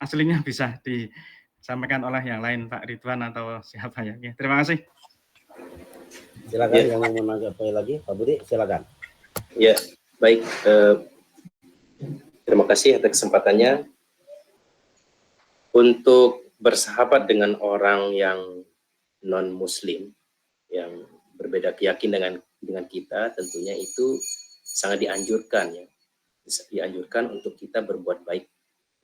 Speaker 3: aslinya bisa disampaikan oleh yang lain, Pak Ridwan atau siapa ya. Oke, terima kasih.
Speaker 1: Silakan yang mau menanggapi lagi, Pak Budi, silakan.
Speaker 4: Ya, baik. Terima kasih atas kesempatannya. Untuk bersahabat dengan orang yang non-Muslim, yang berbeda keyakinan dengan kita, tentunya itu sangat dianjurkan ya. Dianjurkan untuk kita berbuat baik.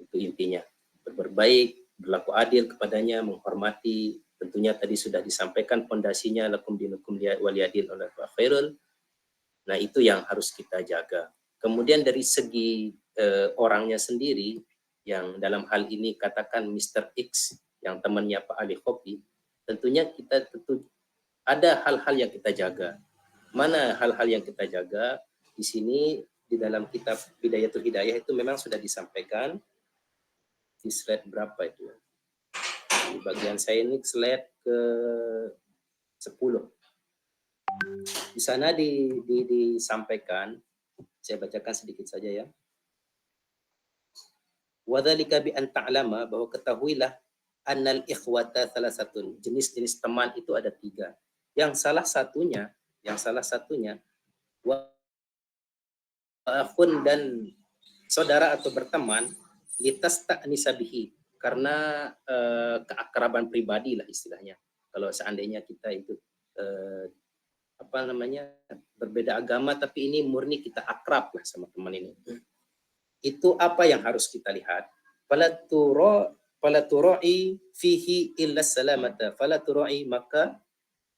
Speaker 4: Itu intinya. Berbuat baik, berlaku adil kepadanya, menghormati. Tentunya tadi sudah disampaikan fondasinya lakum dinukum waliyadin oleh Pak Khairul. Nah, itu yang harus kita jaga. Kemudian dari segi orangnya sendiri, yang dalam hal ini katakan Mr. X, yang temannya Pak Ali Khopi, tentunya kita ada hal-hal yang kita jaga. Mana hal-hal yang kita jaga? Di sini, di dalam kitab Bidayatul Hidayah itu memang sudah disampaikan. Di slide berapa itu? Di bagian saya ini slide ke 10. Di sana disampaikan, saya bacakan sedikit saja ya. Wadzalika bi an ta'lama, bahwa ketahuilah annal ikhwata salasatun, jenis-jenis teman itu ada 3. Yang salah satunya wa akhun, dan saudara atau berteman, litasta'nisa bihi, karena keakraban pribadi lah istilahnya. Kalau seandainya kita itu berbeda agama tapi ini murni kita akrab lah sama teman ini. Itu apa yang harus kita lihat? Fala turai fihi illa salamata. Fala turai, maka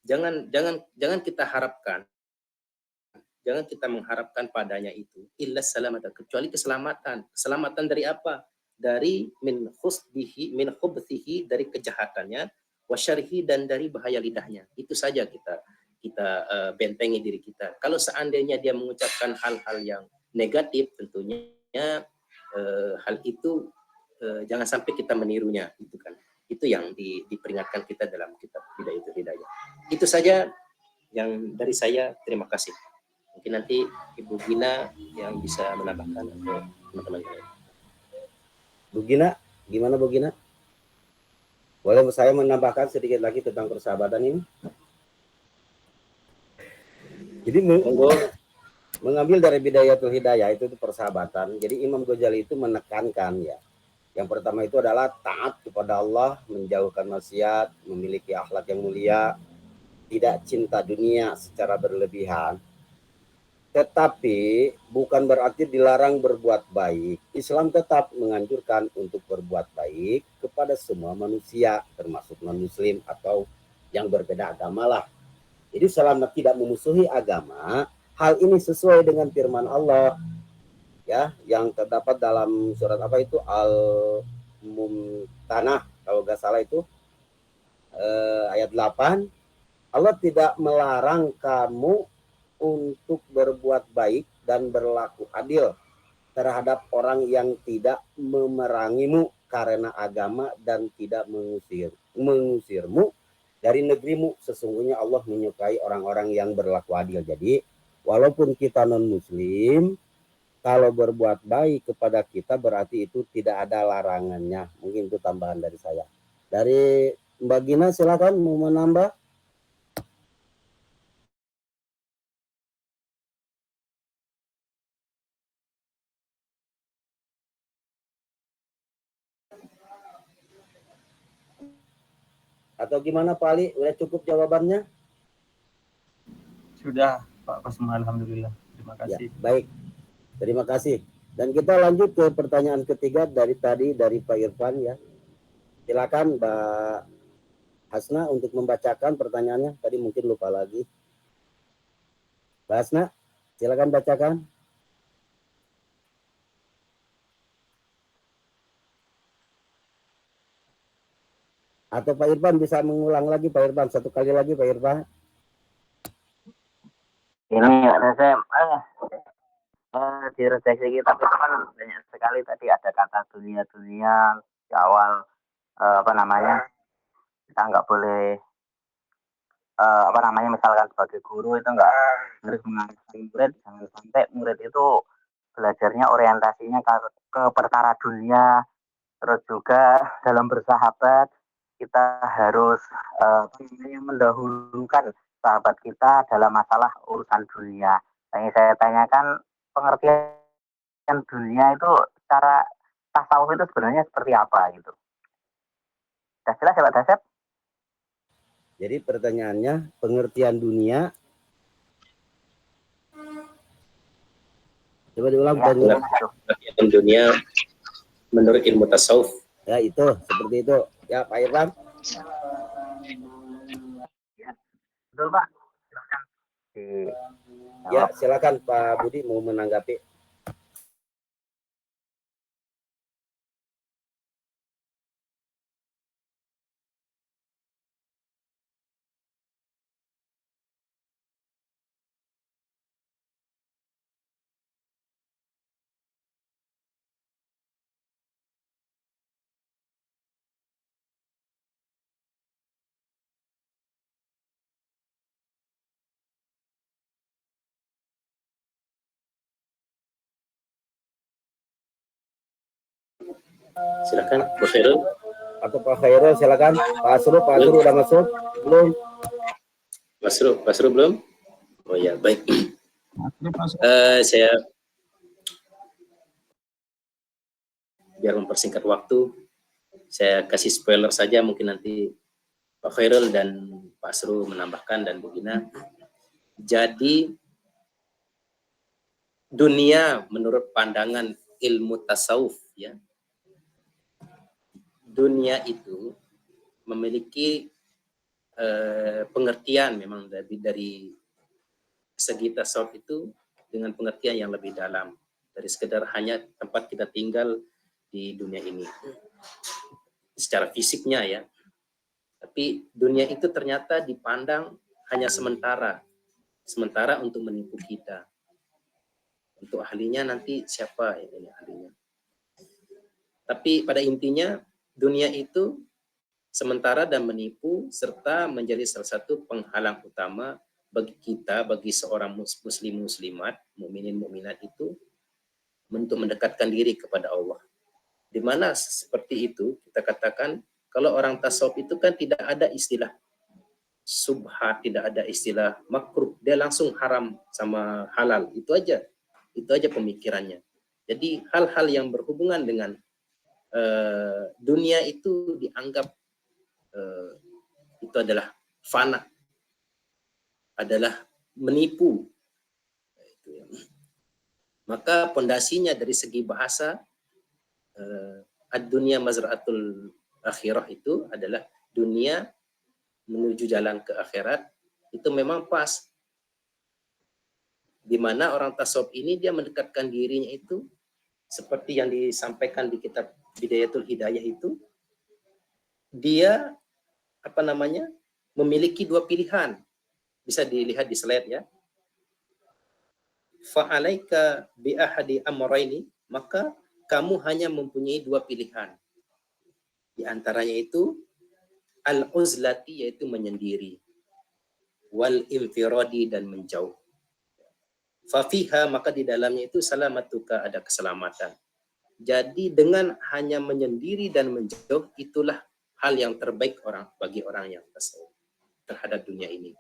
Speaker 4: jangan kita harapkan. Jangan kita mengharapkan padanya itu illa salamata, kecuali keselamatan. Keselamatan dari apa? Dari min khubthihi, dari kejahatannya, wasyarhi, dan dari bahaya lidahnya. Itu saja kita bentengi diri kita. Kalau seandainya dia mengucapkan hal-hal yang negatif, tentunya hal itu jangan sampai kita menirunya, itu kan. Itu yang diperingatkan kita dalam kitab Bidayatul Hidayah. Itu saja yang dari saya. Terima kasih. Mungkin nanti Ibu Gina yang bisa menambahkan atau teman-teman lain.
Speaker 1: Bu Gina, gimana Bu Gina? Boleh saya menambahkan sedikit lagi tentang persahabatan ini? Jadi mengambil dari Bidayatul Hidayah itu persahabatan. Jadi Imam Ghazali itu menekankan ya. Yang pertama itu adalah taat kepada Allah, menjauhkan maksiat, memiliki akhlak yang mulia, tidak cinta dunia secara berlebihan. Tetapi bukan berarti dilarang berbuat baik. Islam tetap menganjurkan untuk berbuat baik kepada semua manusia, termasuk non-muslim atau yang berbeda agama lah. Jadi selama tidak memusuhi agama, hal ini sesuai dengan firman Allah ya, yang terdapat dalam surat apa itu, Al-Mumtanah kalau nggak salah itu ayat 8. Allah tidak melarang kamu untuk berbuat baik dan berlaku adil terhadap orang yang tidak memerangimu karena agama dan tidak mengusirmu dari negerimu. Sesungguhnya Allah menyukai orang-orang yang berlaku adil. Jadi walaupun kita non-muslim, kalau berbuat baik kepada kita berarti itu tidak ada larangannya. Mungkin itu tambahan dari saya. Dari Mbak Gina silakan mau menambah. Atau gimana Pak Ali? Udah cukup jawabannya?
Speaker 8: Sudah Pak Kasma, alhamdulillah. Terima kasih.
Speaker 1: Ya, baik. Terima kasih. Dan kita lanjut ke pertanyaan ketiga dari Pak Irfan ya. Silakan Mbak Hasna untuk membacakan pertanyaannya. Tadi mungkin lupa lagi. Mbak Hasna, silakan bacakan. Atau Pak Irfan bisa mengulang lagi, Pak Irfan, satu kali lagi, Pak Irfan.
Speaker 9: Ini saya di redaksi kita itu kan banyak sekali tadi ada kata dunia di awal, apa namanya, kita nggak boleh apa namanya, misalkan sebagai guru itu nggak harus mengarahkan murid, jangan sampai murid itu belajarnya orientasinya ke perkara dunia. Terus juga dalam bersahabat kita harus apa namanya, mendahulukan sahabat kita dalam masalah urusan dunia. Yang saya tanyakan, pengertian dunia itu secara tasawuf itu sebenarnya seperti apa gitu? Sudah jelas ya Pak Dasep?
Speaker 1: Jadi pertanyaannya, pengertian dunia. Coba diulang.
Speaker 9: Ya,
Speaker 4: pengertian dunia menurut ilmu tasawuf.
Speaker 1: Ya itu, seperti itu. Ya Pak Irfan.
Speaker 9: Ya, betul Pak. Silakan.
Speaker 1: Ya silakan Pak Budi mau menanggapi.
Speaker 4: Silakan Bu Khairul.
Speaker 1: Atau Pak Khairul silakan. Pak Asru udah masuk belum?
Speaker 4: Pak Asru belum? Oh ya, baik. Saya biar mempersingkat waktu, saya kasih spoiler saja, mungkin nanti Pak Khairul dan Pak Asru menambahkan dan Bu Gina. Jadi dunia menurut pandangan ilmu tasawuf, ya, dunia itu memiliki pengertian memang dari segi tasawuf itu dengan pengertian yang lebih dalam dari sekedar hanya tempat kita tinggal di dunia ini secara fisiknya, ya. Tapi dunia itu ternyata dipandang hanya sementara untuk menipu kita. Untuk ahlinya nanti siapa ini ahlinya. Tapi pada intinya dunia itu sementara dan menipu serta menjadi salah satu penghalang utama bagi kita, bagi seorang muslim muslimat, mukminin mukminat itu untuk mendekatkan diri kepada Allah. Di mana seperti itu kita katakan kalau orang tasawuf itu kan tidak ada istilah subhat, tidak ada istilah makruh, dia langsung haram sama halal, itu aja pemikirannya. Jadi hal-hal yang berhubungan dengan dunia itu dianggap itu adalah fana, adalah menipu. Maka pondasinya dari segi bahasa ad-dunya mazra'atul akhirah itu adalah dunia menuju jalan ke akhirat, itu memang pas. Di mana orang tasawuf ini dia mendekatkan dirinya itu seperti yang disampaikan di kitab Bidayatul Hidayah itu, dia memiliki dua pilihan. Bisa dilihat di slide ya. Fa'alaika bi ahadi amrayni, maka kamu hanya mempunyai dua pilihan. Di antaranya itu al-uzlati, yaitu menyendiri, wal infiradi, dan menjauh. Fafiha, maka di dalamnya itu salamatuka, ada keselamatan. Jadi dengan hanya menyendiri dan menjauh, itulah hal yang terbaik bagi orang yang tasawuf terhadap dunia ini.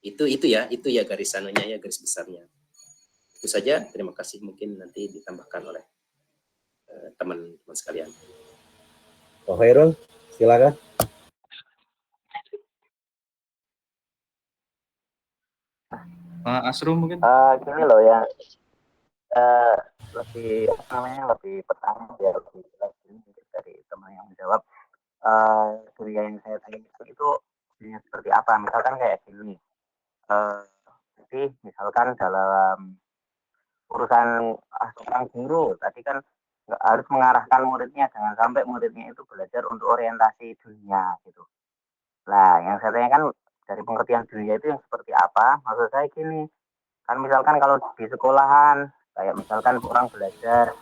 Speaker 4: Itu ya garis anunya, ya, garis besarnya. Itu saja. Terima kasih. Mungkin nanti ditambahkan oleh teman-teman sekalian.
Speaker 1: Pak Khairul, silakan.
Speaker 3: Pak Asru mungkin.
Speaker 9: Gini loh ya. Lebih pertanyaan biar lebih jelas dari teman yang menjawab. Dunia yang saya tanya itu dunia seperti apa? Misalkan kayak gini. Jadi misalkan dalam urusan seorang guru tadi kan harus mengarahkan muridnya, jangan sampai muridnya itu belajar untuk orientasi dunia gitu. Nah, yang saya tanyakan dari pengertian dunia itu yang seperti apa? Maksud saya gini, kan misalkan kalau di sekolahan, kayak misalkan orang belajar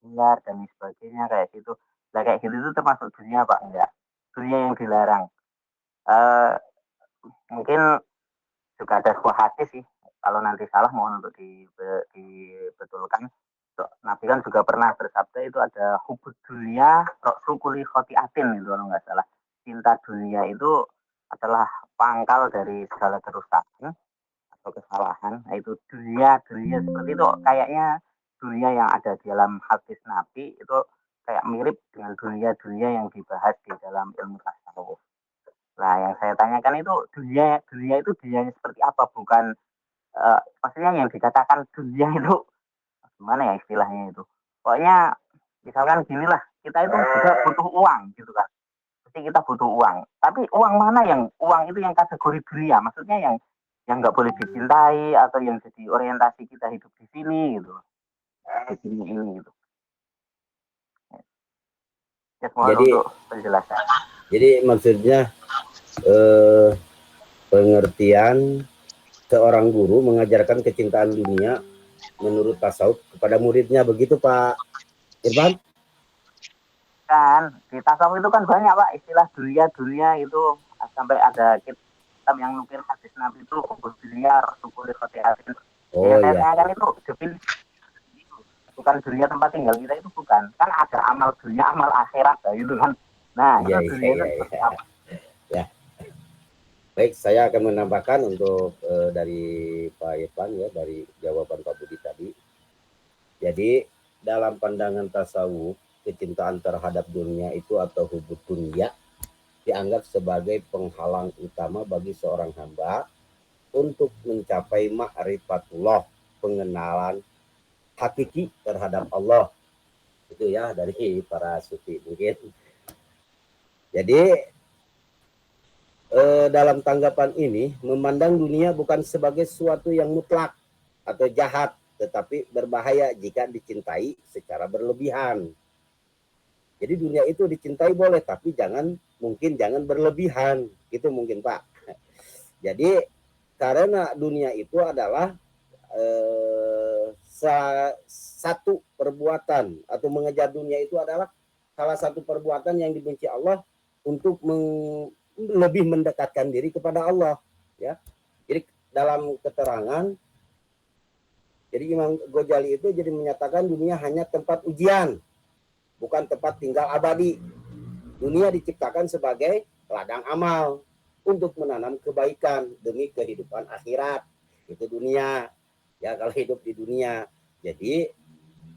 Speaker 9: dengar dan sebagainya kayak gitu. Nah, kayak gitu itu termasuk dunia Pak? Enggak. Dunia yang dilarang. Eh mungkin juga ada sebuah hadis sih. Kalau nanti salah mohon untuk dibetulkan. Nabi kan juga pernah bersabda itu ada hubud dunia, roksul khotiatin itu kalau nggak salah. Cinta dunia itu adalah pangkal dari segala kerusakan atau kesalahan. Nah, itu dunia seperti itu kayaknya dunia yang ada di dalam hadis Nabi itu kayak mirip dengan dunia yang dibahas di dalam ilmu tasawuf. Nah, yang saya tanyakan itu dunia itu dunianya seperti apa? Bukan maksudnya yang dikatakan dunia itu gimana ya istilahnya itu? Pokoknya misalkan ginilah, kita itu juga butuh uang gitu kan. Pasti kita butuh uang. Tapi uang mana yang uang itu yang kategori dunia? Maksudnya yang nggak boleh dicintai atau yang jadi orientasi kita hidup di sini gitu. Di sini ini gitu. Ya, mohon
Speaker 1: Jadi-
Speaker 9: untuk penjelasan.
Speaker 1: Jadi maksudnya pengertian seorang guru mengajarkan kecintaan dunia menurut tasawuf kepada muridnya, begitu Pak Irfan?
Speaker 9: Kan di tasawuf itu kan banyak Pak istilah dunia itu, sampai ada kitab yang nukil hadis Nabi itu dunia syukur khotiatin.
Speaker 1: Oh
Speaker 9: Saya
Speaker 1: iya.
Speaker 9: tanyakan itu definisi bukan dunia tempat tinggal kita itu, bukan kan ada amal dunia amal akhirat gitu kan. Nah
Speaker 1: Iya,
Speaker 9: itu dunia itu
Speaker 1: iya.
Speaker 9: seperti apa?
Speaker 1: Baik, saya akan menambahkan untuk dari Pak Irfan ya, dari jawaban Pak Budi tadi. Jadi dalam pandangan tasawuf, kecintaan terhadap dunia itu atau hubud dunia dianggap sebagai penghalang utama bagi seorang hamba untuk mencapai ma'rifatullah, pengenalan hakiki terhadap Allah. Itu ya dari para sufi mungkin. Jadi dalam tanggapan ini memandang dunia bukan sebagai sesuatu yang mutlak atau jahat, tetapi berbahaya jika dicintai secara berlebihan. Jadi dunia itu dicintai boleh, tapi jangan berlebihan, gitu mungkin Pak. Jadi karena dunia itu adalah satu perbuatan, atau mengejar dunia itu adalah salah satu perbuatan yang dibenci Allah untuk lebih mendekatkan diri kepada Allah, ya. Jadi dalam keterangan, jadi Imam Ghazali itu jadi menyatakan dunia hanya tempat ujian, bukan tempat tinggal abadi. Dunia diciptakan sebagai ladang amal untuk menanam kebaikan demi kehidupan akhirat. Itu dunia, ya, kalau hidup di dunia. Jadi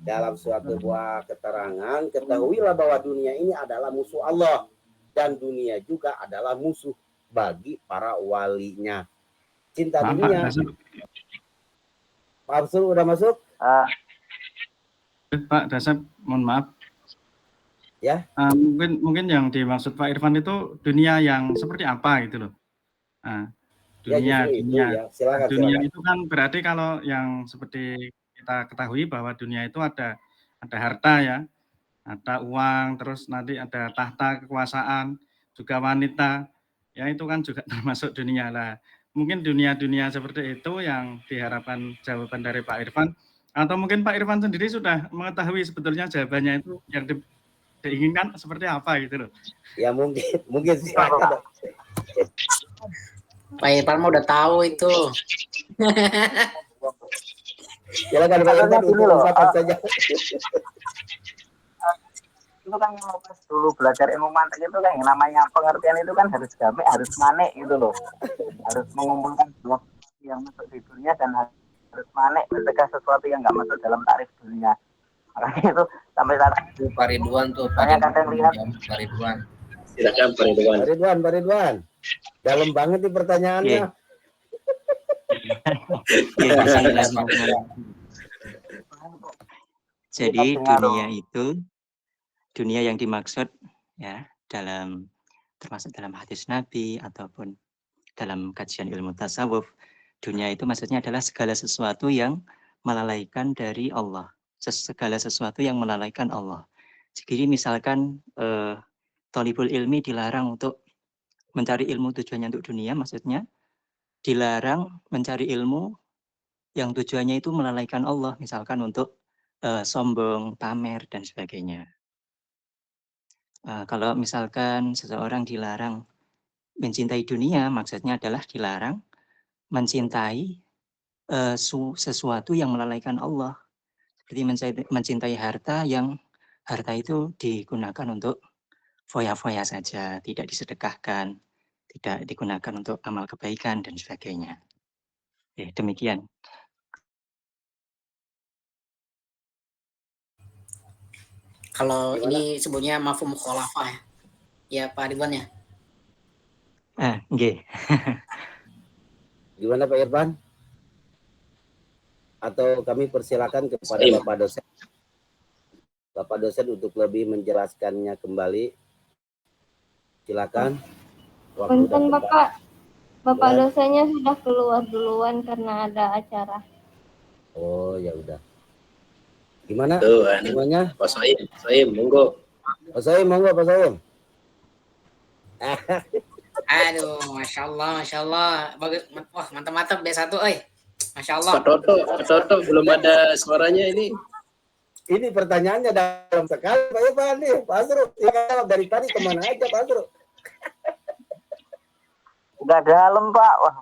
Speaker 1: dalam suatu buah keterangan, ketahuilah bahwa dunia ini adalah musuh Allah. Dan dunia juga adalah musuh bagi para walinya. Cinta dunia. Pak Absul udah masuk?
Speaker 3: Pak Dasep, mohon maaf.
Speaker 1: Ya.
Speaker 3: Mungkin yang dimaksud Pak Irfan itu dunia yang seperti apa gitu loh. Nah, dunia.
Speaker 1: Ya, silakan.
Speaker 3: Itu kan berarti kalau yang seperti kita ketahui bahwa dunia itu ada harta ya, ada uang, terus nanti ada tahta kekuasaan, juga wanita, ya itu kan juga termasuk dunia lah. Mungkin dunia-dunia seperti itu yang diharapkan jawaban dari Pak Irfan, atau mungkin Pak Irfan sendiri sudah mengetahui sebetulnya jawabannya itu yang diinginkan seperti apa gitu loh.
Speaker 1: Ya mungkin silakan.
Speaker 7: Pak Irfan udah tahu itu.
Speaker 1: Silakan Pak Irfan untuk ungkapkan saja.
Speaker 9: Itu kan yang pas dulu belajar ilmu mantik itu kan yang namanya pengertian itu kan harus damai, harus manek gitu loh. Harus mengumpulkan dua yang masuk di dunia dan harus manek mencegah sesuatu yang nggak masuk dalam tarif dunia. Makanya itu sampai saat
Speaker 6: itu Pak Ridwan tuh.
Speaker 9: Saya kadang lihat
Speaker 6: Pak Ridwan.
Speaker 4: Silakan Pak Ridwan.
Speaker 1: Pak Ridwan. Dalam banget nih pertanyaannya.
Speaker 10: Jadi dunia itu, dunia yang dimaksud ya termasuk dalam hadis Nabi ataupun dalam kajian ilmu tasawuf, dunia itu maksudnya adalah segala sesuatu yang melalaikan dari Allah, segala sesuatu yang melalaikan Allah. Jadi misalkan thalibul ilmi dilarang untuk mencari ilmu tujuannya untuk dunia, maksudnya dilarang mencari ilmu yang tujuannya itu melalaikan Allah, misalkan untuk sombong, pamer, dan sebagainya. Kalau misalkan seseorang dilarang mencintai dunia, maksudnya adalah dilarang mencintai sesuatu yang melalaikan Allah. Seperti mencintai harta yang harta itu digunakan untuk foya-foya saja, tidak disedekahkan, tidak digunakan untuk amal kebaikan, dan sebagainya. Demikian.
Speaker 7: Kalau
Speaker 1: Gimana?
Speaker 7: ini sebutnya mafhum mukhalafah ya. Ya Pak Ridwan ya.
Speaker 10: Nggih.
Speaker 1: Gimana Pak Irfan? Atau kami persilakan kepada
Speaker 4: Baik.
Speaker 1: Bapak dosen. Bapak dosen untuk lebih menjelaskannya kembali. Silakan.
Speaker 11: Punten Bapak. Bapak
Speaker 1: Ya.
Speaker 11: dosennya sudah keluar duluan karena ada acara.
Speaker 1: Oh, ya udah. Gimana?
Speaker 4: Tuh,
Speaker 1: Semuanya?
Speaker 4: Pak Soim, monggo.
Speaker 1: Pak Soim, monggo Pak Soim.
Speaker 7: Aduh, masya Allah, bagus, wah mantap D1, masya Allah.
Speaker 4: Pak Toto belum ada suaranya ini.
Speaker 1: Ini pertanyaannya dalam sekali Pak Irfan nih, Pak Asru. Ya, dari tadi kemana aja Pak Asru?
Speaker 9: Udah dalam Pak. Wah.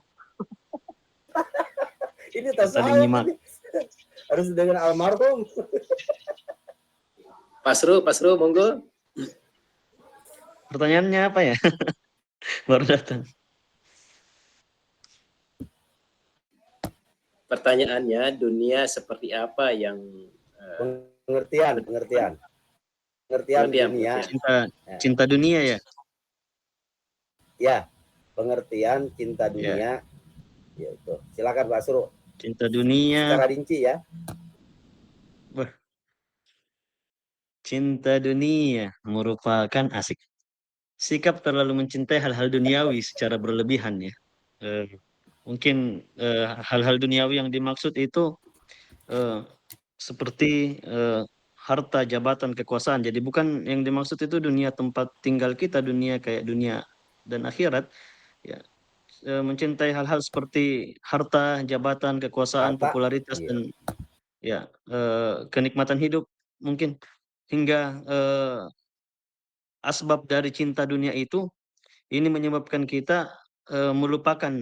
Speaker 1: Ini tas
Speaker 2: Tadi
Speaker 1: saya
Speaker 2: nyimak.
Speaker 1: ini. Harus dengan almarhum.
Speaker 4: Pasru, monggo.
Speaker 2: Pertanyaannya apa ya? Baru datang.
Speaker 4: Pertanyaannya, dunia seperti apa yang
Speaker 1: Pengertian dunia.
Speaker 2: Cinta dunia ya?
Speaker 1: Ya, pengertian cinta dunia. Ya itu. Silakan Pak Asru.
Speaker 2: Cinta dunia.
Speaker 1: Secara rinci ya.
Speaker 2: Cinta dunia merupakan asik. Sikap terlalu mencintai hal-hal duniawi secara berlebihan ya. Mungkin hal-hal duniawi yang dimaksud itu seperti harta, jabatan, kekuasaan. Jadi bukan yang dimaksud itu dunia tempat tinggal kita, dunia kayak dunia dan akhirat. Ya, mencintai hal-hal seperti harta, jabatan, kekuasaan, popularitas dan ya kenikmatan hidup mungkin hingga asbab dari cinta dunia itu ini menyebabkan kita melupakan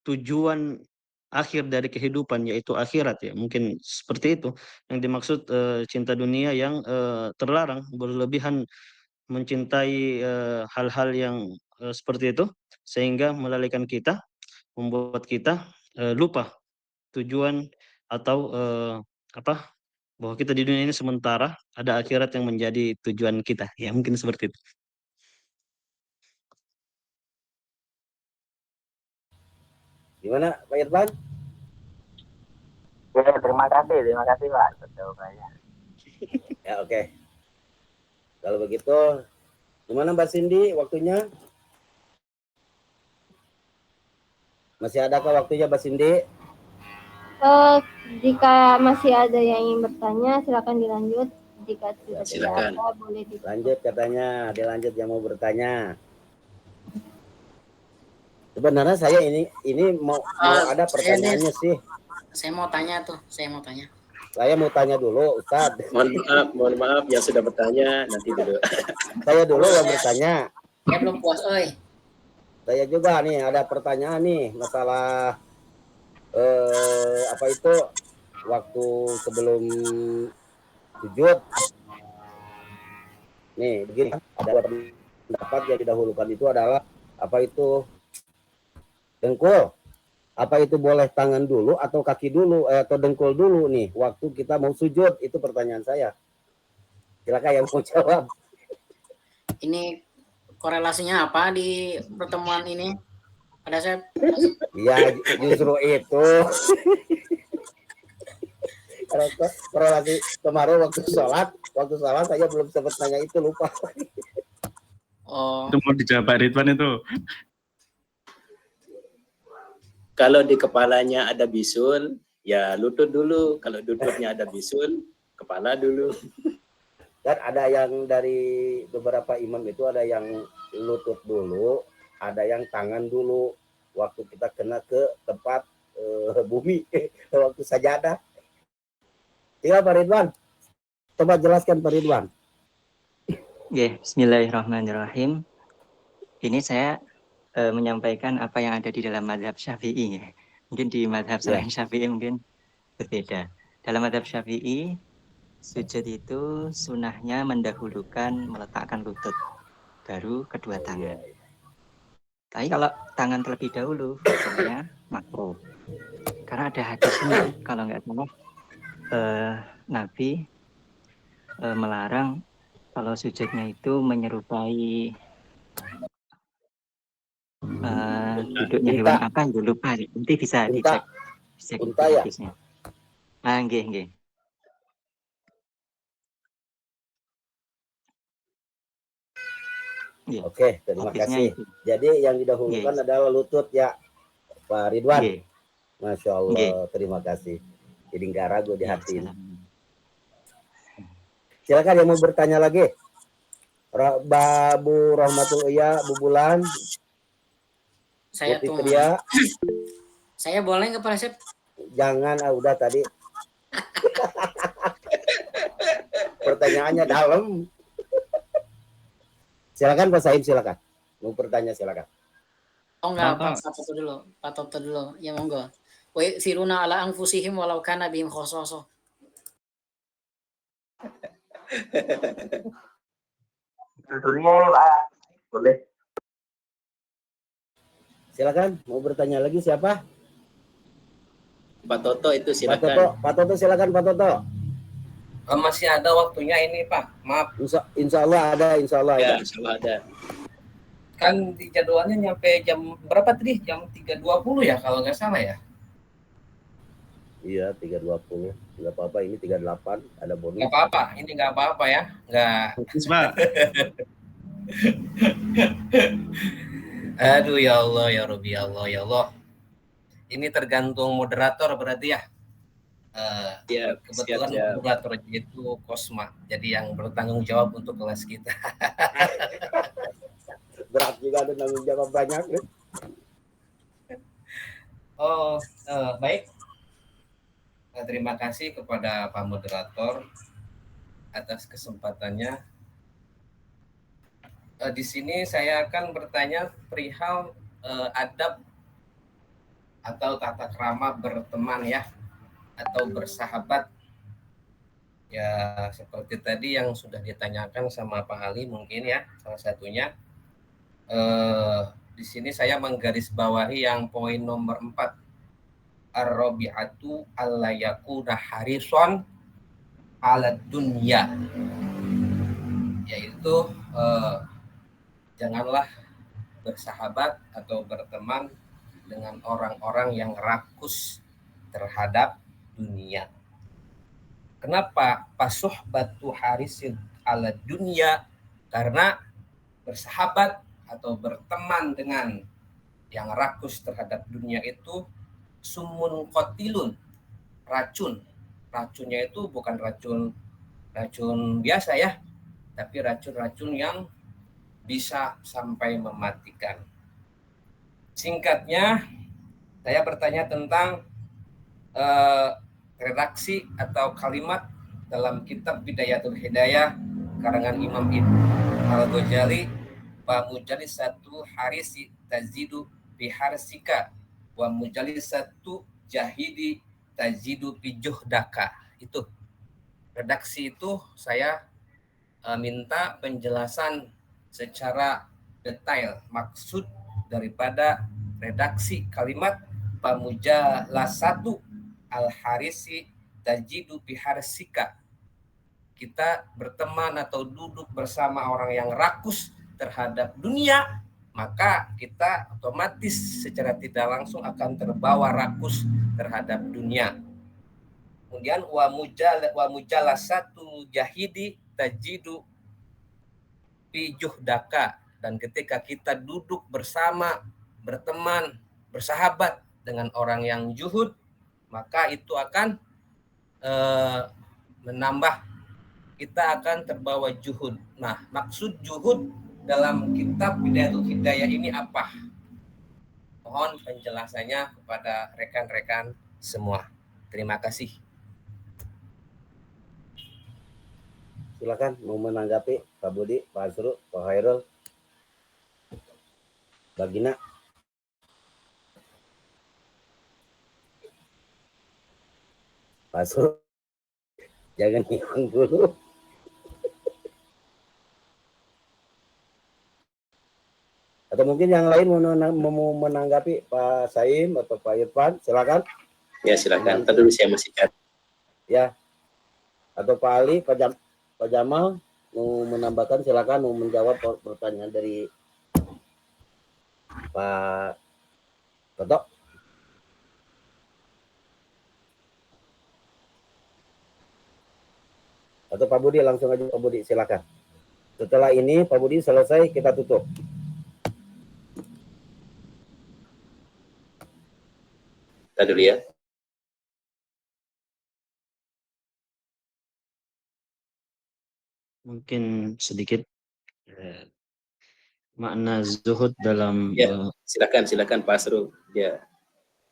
Speaker 2: tujuan akhir dari kehidupan yaitu akhirat ya, mungkin seperti itu yang dimaksud cinta dunia yang terlarang, berlebihan mencintai hal-hal yang seperti itu sehingga melalaikan kita, membuat kita lupa tujuan atau bahwa kita di dunia ini sementara, ada akhirat yang menjadi tujuan kita ya, mungkin seperti itu.
Speaker 1: Gimana Pak Irfan?
Speaker 9: Ya, terima kasih Pak jawabannya.
Speaker 1: Ya oke. Kalau begitu, gimana Mbak Cindy waktunya? Masih adakah waktunya Mbak Cindy?
Speaker 11: Jika masih ada yang ingin bertanya, silakan dilanjut. Jika tidak
Speaker 4: Silakan.
Speaker 11: ada, boleh
Speaker 1: Lanjut katanya, dilanjut yang mau bertanya. Sebenarnya saya ini mau ada pertanyaannya sih.
Speaker 7: Saya mau tanya.
Speaker 1: Saya mau tanya dulu, Ustadz.
Speaker 4: Mohon maaf yang sudah bertanya nanti dulu.
Speaker 1: Saya dulu yang bertanya.
Speaker 7: Saya belum puas,
Speaker 1: Saya juga nih ada pertanyaan nih masalah apa itu waktu sebelum sujud. Nih, begini ada pendapat yang didahulukan itu adalah apa itu dengkul. Apa itu boleh tangan dulu atau kaki dulu atau dengkul dulu nih waktu kita mau sujud? Itu pertanyaan saya. Silakan yang mau jawab.
Speaker 7: Ini korelasinya apa di pertemuan ini? Pada saya.
Speaker 1: Ya justru itu. Korelasi kemarin waktu sholat saya belum sempat tanya itu, lupa.
Speaker 3: Oh. Itu mau dijawab Pak Ridwan itu.
Speaker 4: Kalau di kepalanya ada bisul, ya lutut dulu. Kalau lututnya ada bisul, Kepala dulu.
Speaker 1: Dan ada yang dari beberapa imam itu ada yang lutut dulu, ada yang tangan dulu waktu kita kena ke tempat bumi waktu sajadah. Tinggal Pak Ridwan. Coba jelaskan Pak Ridwan.
Speaker 10: Oke, bismillahirrahmanirrahim. Ini saya menyampaikan apa yang ada di dalam mazhab Syafi'i. Mungkin di mazhab selain Syafi'i mungkin berbeda. Dalam mazhab Syafi'i, sujud itu sunahnya mendahulukan meletakkan lutut, baru kedua tangan. Tapi kalau tangan terlebih dahulu, hukumnya makruh. Karena ada hadisnya, kalau nggak salah, Nabi melarang kalau sujudnya itu menyerupai duduknya hewan apa, lupa. Nanti bisa dicek hadisnya. Nggih.
Speaker 1: Oke, terima kasih. Jadi yang didahulukan adalah lutut ya, Pak Ridwan. Masya Allah, terima kasih. Jadi nggak ragu di hati. Silakan yang mau bertanya lagi. Bu Rahmatul Uya, Bu Bulan.
Speaker 7: Saya boleh nggak Pak Asep?
Speaker 1: Jangan, udah tadi. Pertanyaannya dalam. Silakan Pak Saim, silakan. Mau bertanya silakan.
Speaker 7: Oh enggak, Pak Toto dulu. Ya monggo. Wa siruna ala anfusihim walau kana bihim khososo.
Speaker 9: Dunia Pak. Boleh.
Speaker 1: Silakan, mau bertanya lagi siapa?
Speaker 4: Pak Toto itu silakan.
Speaker 1: Pak Toto silakan Pak Toto.
Speaker 6: Masih ada waktunya ini Pak, maaf.
Speaker 1: Insya Allah ada, insya Allah ada.
Speaker 4: Insya Allah ada.
Speaker 6: Kan di jadwalnya nyampe jam berapa tadi? Jam 3.20 ya kalau nggak salah ya?
Speaker 1: Iya, 3.20. Nggak apa-apa, ini 38, ada bonus.
Speaker 6: Nggak apa-apa, ini nggak apa-apa ya. Nggak. Aduh ya Allah, ya Rabbi, ya Allah, ya Allah. Ini tergantung moderator berarti ya? Kebetulan moderator itu Kosma, jadi yang bertanggung jawab untuk kelas kita.
Speaker 1: Berat juga ada tanggung jawab banyak.
Speaker 6: Baik. Terima kasih kepada Pak Moderator atas kesempatannya. Di sini saya akan bertanya perihal adab atau tata krama berteman ya, atau bersahabat. Ya seperti tadi yang sudah ditanyakan sama Pak Ali mungkin ya, salah satunya. Di sini saya menggarisbawahi yang poin nomor 4. Ar-rabi'atu alla yakuna harison ala dunya, yaitu janganlah bersahabat atau berteman dengan orang-orang yang rakus terhadap dunia. Kenapa pasuhbatu harisin ala dunya? Karena bersahabat atau berteman dengan yang rakus terhadap dunia itu sumun qatilun, racun. Racunnya itu bukan racun biasa ya, tapi racun-racun yang bisa sampai mematikan. Singkatnya, saya bertanya tentang redaksi atau kalimat dalam kitab Bidayatul Hidayah karangan Imam Ibnu Al-Ghazali, wa mujalisatu harisi tazidu biharsika wa mujalisatu jahidi tazidu bijuhdaka. Itu redaksi itu saya minta penjelasan secara detail maksud daripada redaksi kalimat pamujalasatu al-harisi tajidu biharsika. Kita berteman atau duduk bersama orang yang rakus terhadap dunia, maka kita otomatis secara tidak langsung akan terbawa rakus terhadap dunia. Kemudian wa mujalasatu jahidi tajidu bijuhdaka, dan ketika kita duduk bersama, berteman, bersahabat dengan orang yang juhud, maka itu akan menambah, kita akan terbawa juhud. Nah, maksud juhud dalam kitab Bidayatul Hidayah ini apa? Mohon penjelasannya kepada rekan-rekan semua. Terima kasih.
Speaker 1: Silakan mau menanggapi Pak Budi, Pak Azru, Pak Hairul, Bagina. Pak Azru, jangan hilang dulu. Atau mungkin yang lain mau menanggapi Pak Saim atau Pak Irfan, silakan.
Speaker 4: Ya silakan. Tadi dulu saya masih chat.
Speaker 1: Ya. Atau Pak Ali, Pak Jamal mau menambahkan, silakan mau menjawab pertanyaan dari Pak Toto. Atau Pak Budi, langsung aja Pak Budi, silakan. Setelah ini Pak Budi selesai, kita tutup.
Speaker 4: Kita dulu ya.
Speaker 2: Mungkin sedikit makna zuhud dalam
Speaker 4: ya, silakan Pak Asru. Ya,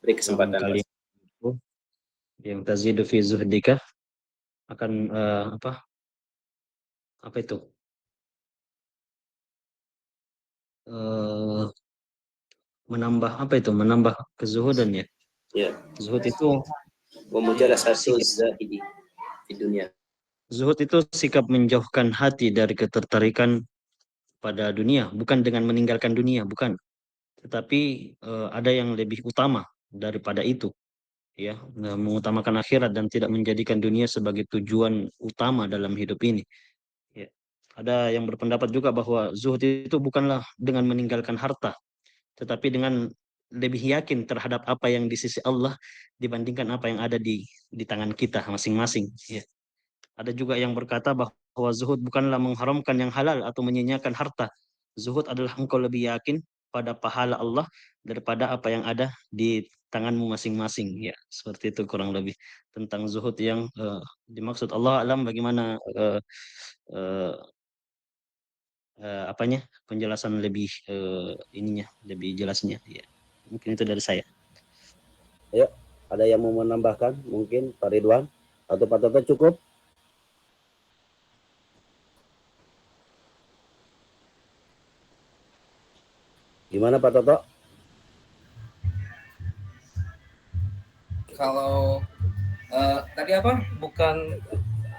Speaker 4: beri kesempatan
Speaker 2: kali yang tazidu fi zuhdika akan apa itu? Menambah apa itu? Menambah kezuhudan ya.
Speaker 4: Ya.
Speaker 2: Zuhud itu
Speaker 4: memuja satu zahidi di dunia.
Speaker 2: Zuhud itu sikap menjauhkan hati dari ketertarikan pada dunia, bukan dengan meninggalkan dunia, bukan. Tetapi ada yang lebih utama daripada itu, ya, mengutamakan akhirat dan tidak menjadikan dunia sebagai tujuan utama dalam hidup ini. Ya. Ada yang berpendapat juga bahwa zuhud itu bukanlah dengan meninggalkan harta, tetapi dengan lebih yakin terhadap apa yang di sisi Allah dibandingkan apa yang ada di tangan kita masing-masing. Ya. Ada juga yang berkata bahwa zuhud bukanlah mengharamkan yang halal atau menyanyiakan harta. Zuhud adalah engkau lebih yakin pada pahala Allah daripada apa yang ada di tanganmu masing-masing. Ya, seperti itu kurang lebih tentang zuhud yang dimaksud. Allah alam bagaimana apanya penjelasan lebih ininya, lebih jelasnya. Ya, mungkin itu dari saya.
Speaker 1: Ayo, ada yang mau menambahkan? Mungkin Pak Ridwan atau Pak Toto cukup? Gimana Pak Toto?
Speaker 6: Kalau tadi apa? Bukan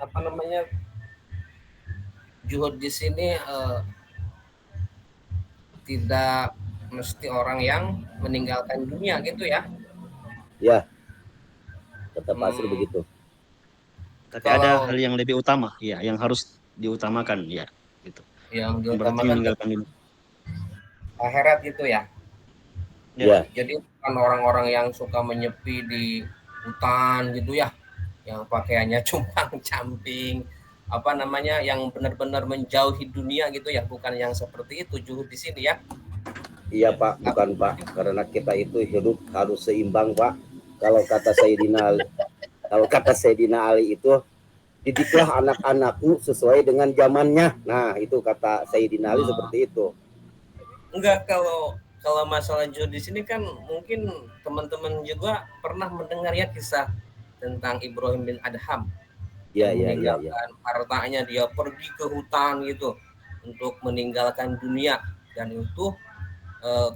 Speaker 6: apa namanya? Juhud di sini tidak mesti orang yang meninggalkan dunia gitu ya?
Speaker 1: Ya, kata Pak Asri begitu.
Speaker 2: Tapi ada hal yang lebih utama, ya, yang harus diutamakan, ya, gitu.
Speaker 6: Yang
Speaker 2: berarti meninggalkan dunia.
Speaker 6: Akhirat gitu ya?
Speaker 1: Ya.
Speaker 6: Jadi bukan orang-orang yang suka menyepi di hutan gitu ya, yang pakaiannya compang-camping, apa namanya, yang benar-benar menjauhi dunia gitu ya, bukan yang seperti itu juhud di sini ya.
Speaker 1: Iya Pak, bukan Pak, karena kita itu hidup harus seimbang Pak. Kalau kata Sayyidina Ali itu, didiklah anak-anakmu sesuai dengan zamannya. Nah, itu kata Sayyidina Ali seperti itu.
Speaker 6: Enggak, kalau masalah juhud di sini kan mungkin teman-teman juga pernah mendengar ya kisah tentang Ibrahim bin Adham.
Speaker 1: Ya.
Speaker 6: Meninggalkan hartanya, dia pergi ke hutan gitu untuk meninggalkan dunia, dan itu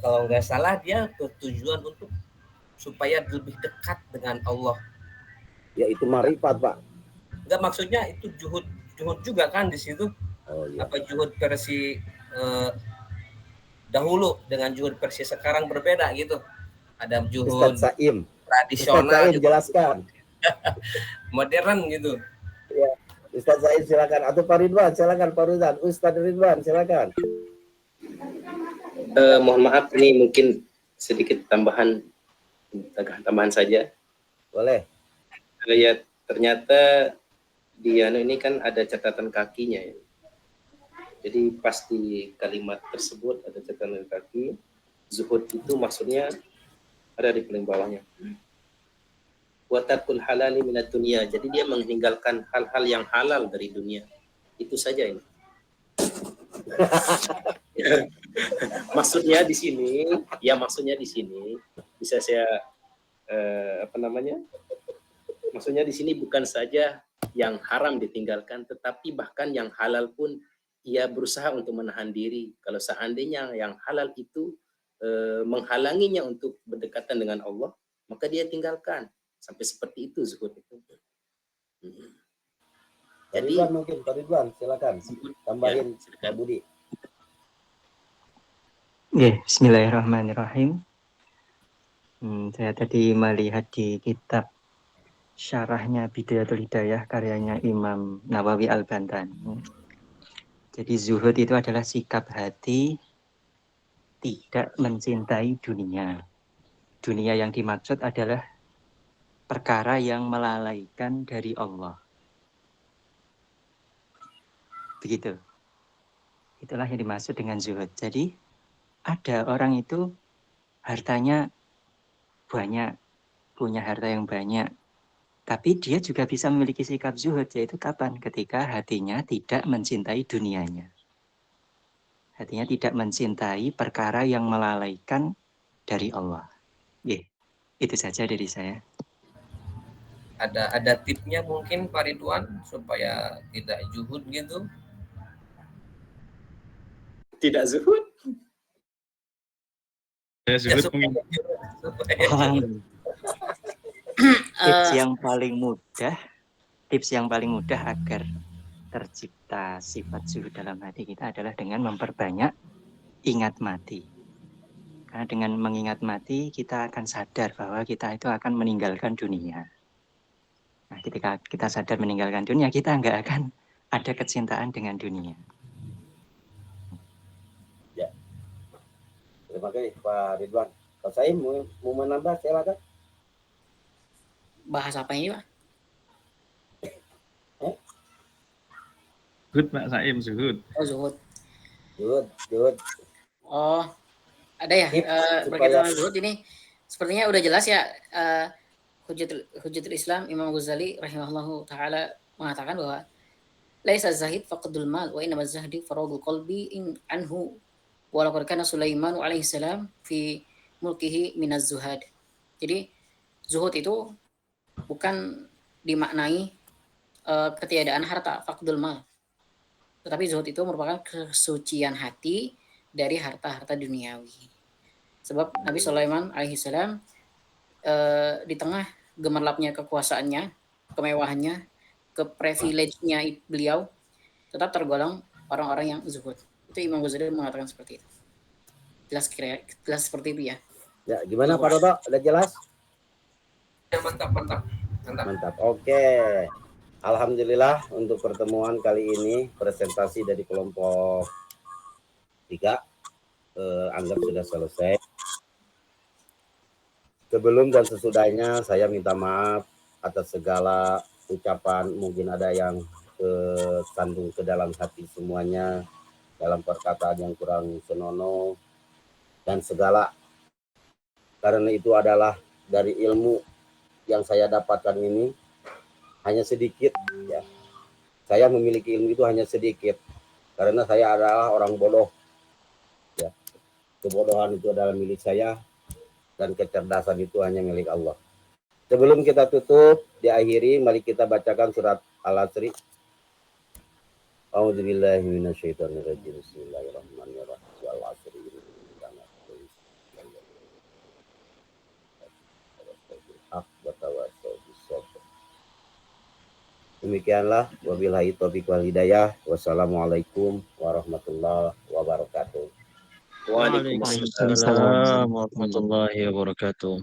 Speaker 6: kalau nggak salah dia bertujuan untuk supaya lebih dekat dengan Allah.
Speaker 1: Ya itu marifat Pak.
Speaker 6: Enggak, maksudnya itu juhud juga kan di situ.
Speaker 1: Oh, iya.
Speaker 6: Apa juhud versi dahulu dengan juhud versi sekarang berbeda gitu. Ada juhud
Speaker 1: Ustadz Saim
Speaker 6: tradisional.
Speaker 1: Ustadz Saim
Speaker 6: gitu.
Speaker 1: Jelaskan.
Speaker 6: Modern gitu.
Speaker 1: Ya, Ustadz Saim silakan, atau Pak Ridwan silakan. Pak Ridwan, Ustadz Ridwan silakan.
Speaker 4: Mohon maaf, ini mungkin sedikit tambahan saja.
Speaker 1: Boleh.
Speaker 4: Ya, ternyata di ini kan ada catatan kakinya ya. Jadi pas di kalimat tersebut ada catatan kaki. Zuhud itu maksudnya ada di paling bawahnya. wa tarkul halali minad dunya. Jadi dia meninggalkan hal-hal yang halal dari dunia. Itu saja ini. Maksudnya di sini bisa saya maksudnya di sini bukan saja yang haram ditinggalkan, tetapi bahkan yang halal pun ia berusaha untuk menahan diri. Kalau seandainya yang halal itu menghalanginya untuk berdekatan dengan Allah, maka dia tinggalkan. Sampai seperti itu zuhud itu.
Speaker 1: Jadi mungkin Pak Ridwan, silakan tambahin Pak Budi.
Speaker 10: Bismillahirrahmanirrahim. Saya tadi melihat di kitab syarahnya Bidayatul Hidayah karyanya Imam Nawawi Al-Bantani. Jadi zuhud itu adalah sikap hati tidak mencintai dunia. Dunia yang dimaksud adalah perkara yang melalaikan dari Allah. Begitu. Itulah yang dimaksud dengan zuhud. Jadi ada orang itu hartanya banyak, punya harta yang banyak, tapi dia juga bisa memiliki sikap zuhud, yaitu kapan? Ketika hatinya tidak mencintai dunianya. Hatinya tidak mencintai perkara yang melalaikan dari Allah. Itu saja dari saya.
Speaker 6: Ada tipsnya mungkin Pak Ridwan supaya tidak zuhud gitu?
Speaker 4: Tidak zuhud?
Speaker 2: Zuhud mungkin.
Speaker 10: Tips yang paling mudah agar tercipta sifat zuhud dalam hati kita adalah dengan memperbanyak ingat mati. Karena dengan mengingat mati kita akan sadar bahwa kita itu akan meninggalkan dunia. Nah, ketika kita sadar meninggalkan dunia, kita nggak akan ada kecintaan dengan dunia.
Speaker 1: Ya. Terima kasih Pak Ridwan. Kalau saya mau menambah, silakan.
Speaker 7: Bahas apa ini, Pak?
Speaker 3: Zuhud, Pak Saim, zuhud.
Speaker 7: Oh, zuhud.
Speaker 1: Zuhud.
Speaker 7: Oh, ada ya berkaitan dengan zuhud ini. Sepertinya udah jelas ya. Hujjatul Islam Imam Ghazali rahimahullahu taala mengatakan bahwa laisa zahid faqdul mal wa innama zahdi faradul qalbi in anhu wa laqad kana Sulaiman alaihi salam fi mulkihi minaz zuhad. Jadi zuhud itu bukan dimaknai ketiadaan harta, faqdul mal. Tetapi zuhud itu merupakan kesucian hati dari harta-harta duniawi. Sebab Nabi Sulaiman alaihi salam di tengah gemerlapnya kekuasaannya, kemewahannya, keprivilege-nya beliau tetap tergolong orang-orang yang zuhud. Itu Imam Ghazali mengatakan seperti itu. Jelas seperti itu ya.
Speaker 1: Ya, gimana Pak Dodo? Udah jelas?
Speaker 6: Ya, mantap.
Speaker 1: Oke. Alhamdulillah untuk pertemuan kali ini presentasi dari kelompok 3 anggap sudah selesai. Sebelum dan sesudahnya saya minta maaf atas segala ucapan, mungkin ada yang tersandung ke dalam hati semuanya, dalam perkataan yang kurang senonoh, dan segala. Karena itu adalah dari ilmu yang saya dapatkan ini hanya sedikit. Ya. Saya memiliki ilmu itu hanya sedikit, karena saya adalah orang bodoh. Ya. Kebodohan itu adalah milik saya, dan kecerdasan itu hanya milik Allah. Sebelum kita tutup, diakhiri, mari kita bacakan surat Al-Asri. A'udzubillahi minasyaitonirrajim. Bismillahirrahmanirrahim. Wal-'asri. Demikianlah, wabillahi taufiq wal hidayah. Wassalamualaikum warahmatullahi wabarakatuh.
Speaker 2: Waalaikumsalam warahmatullahi wabarakatuh.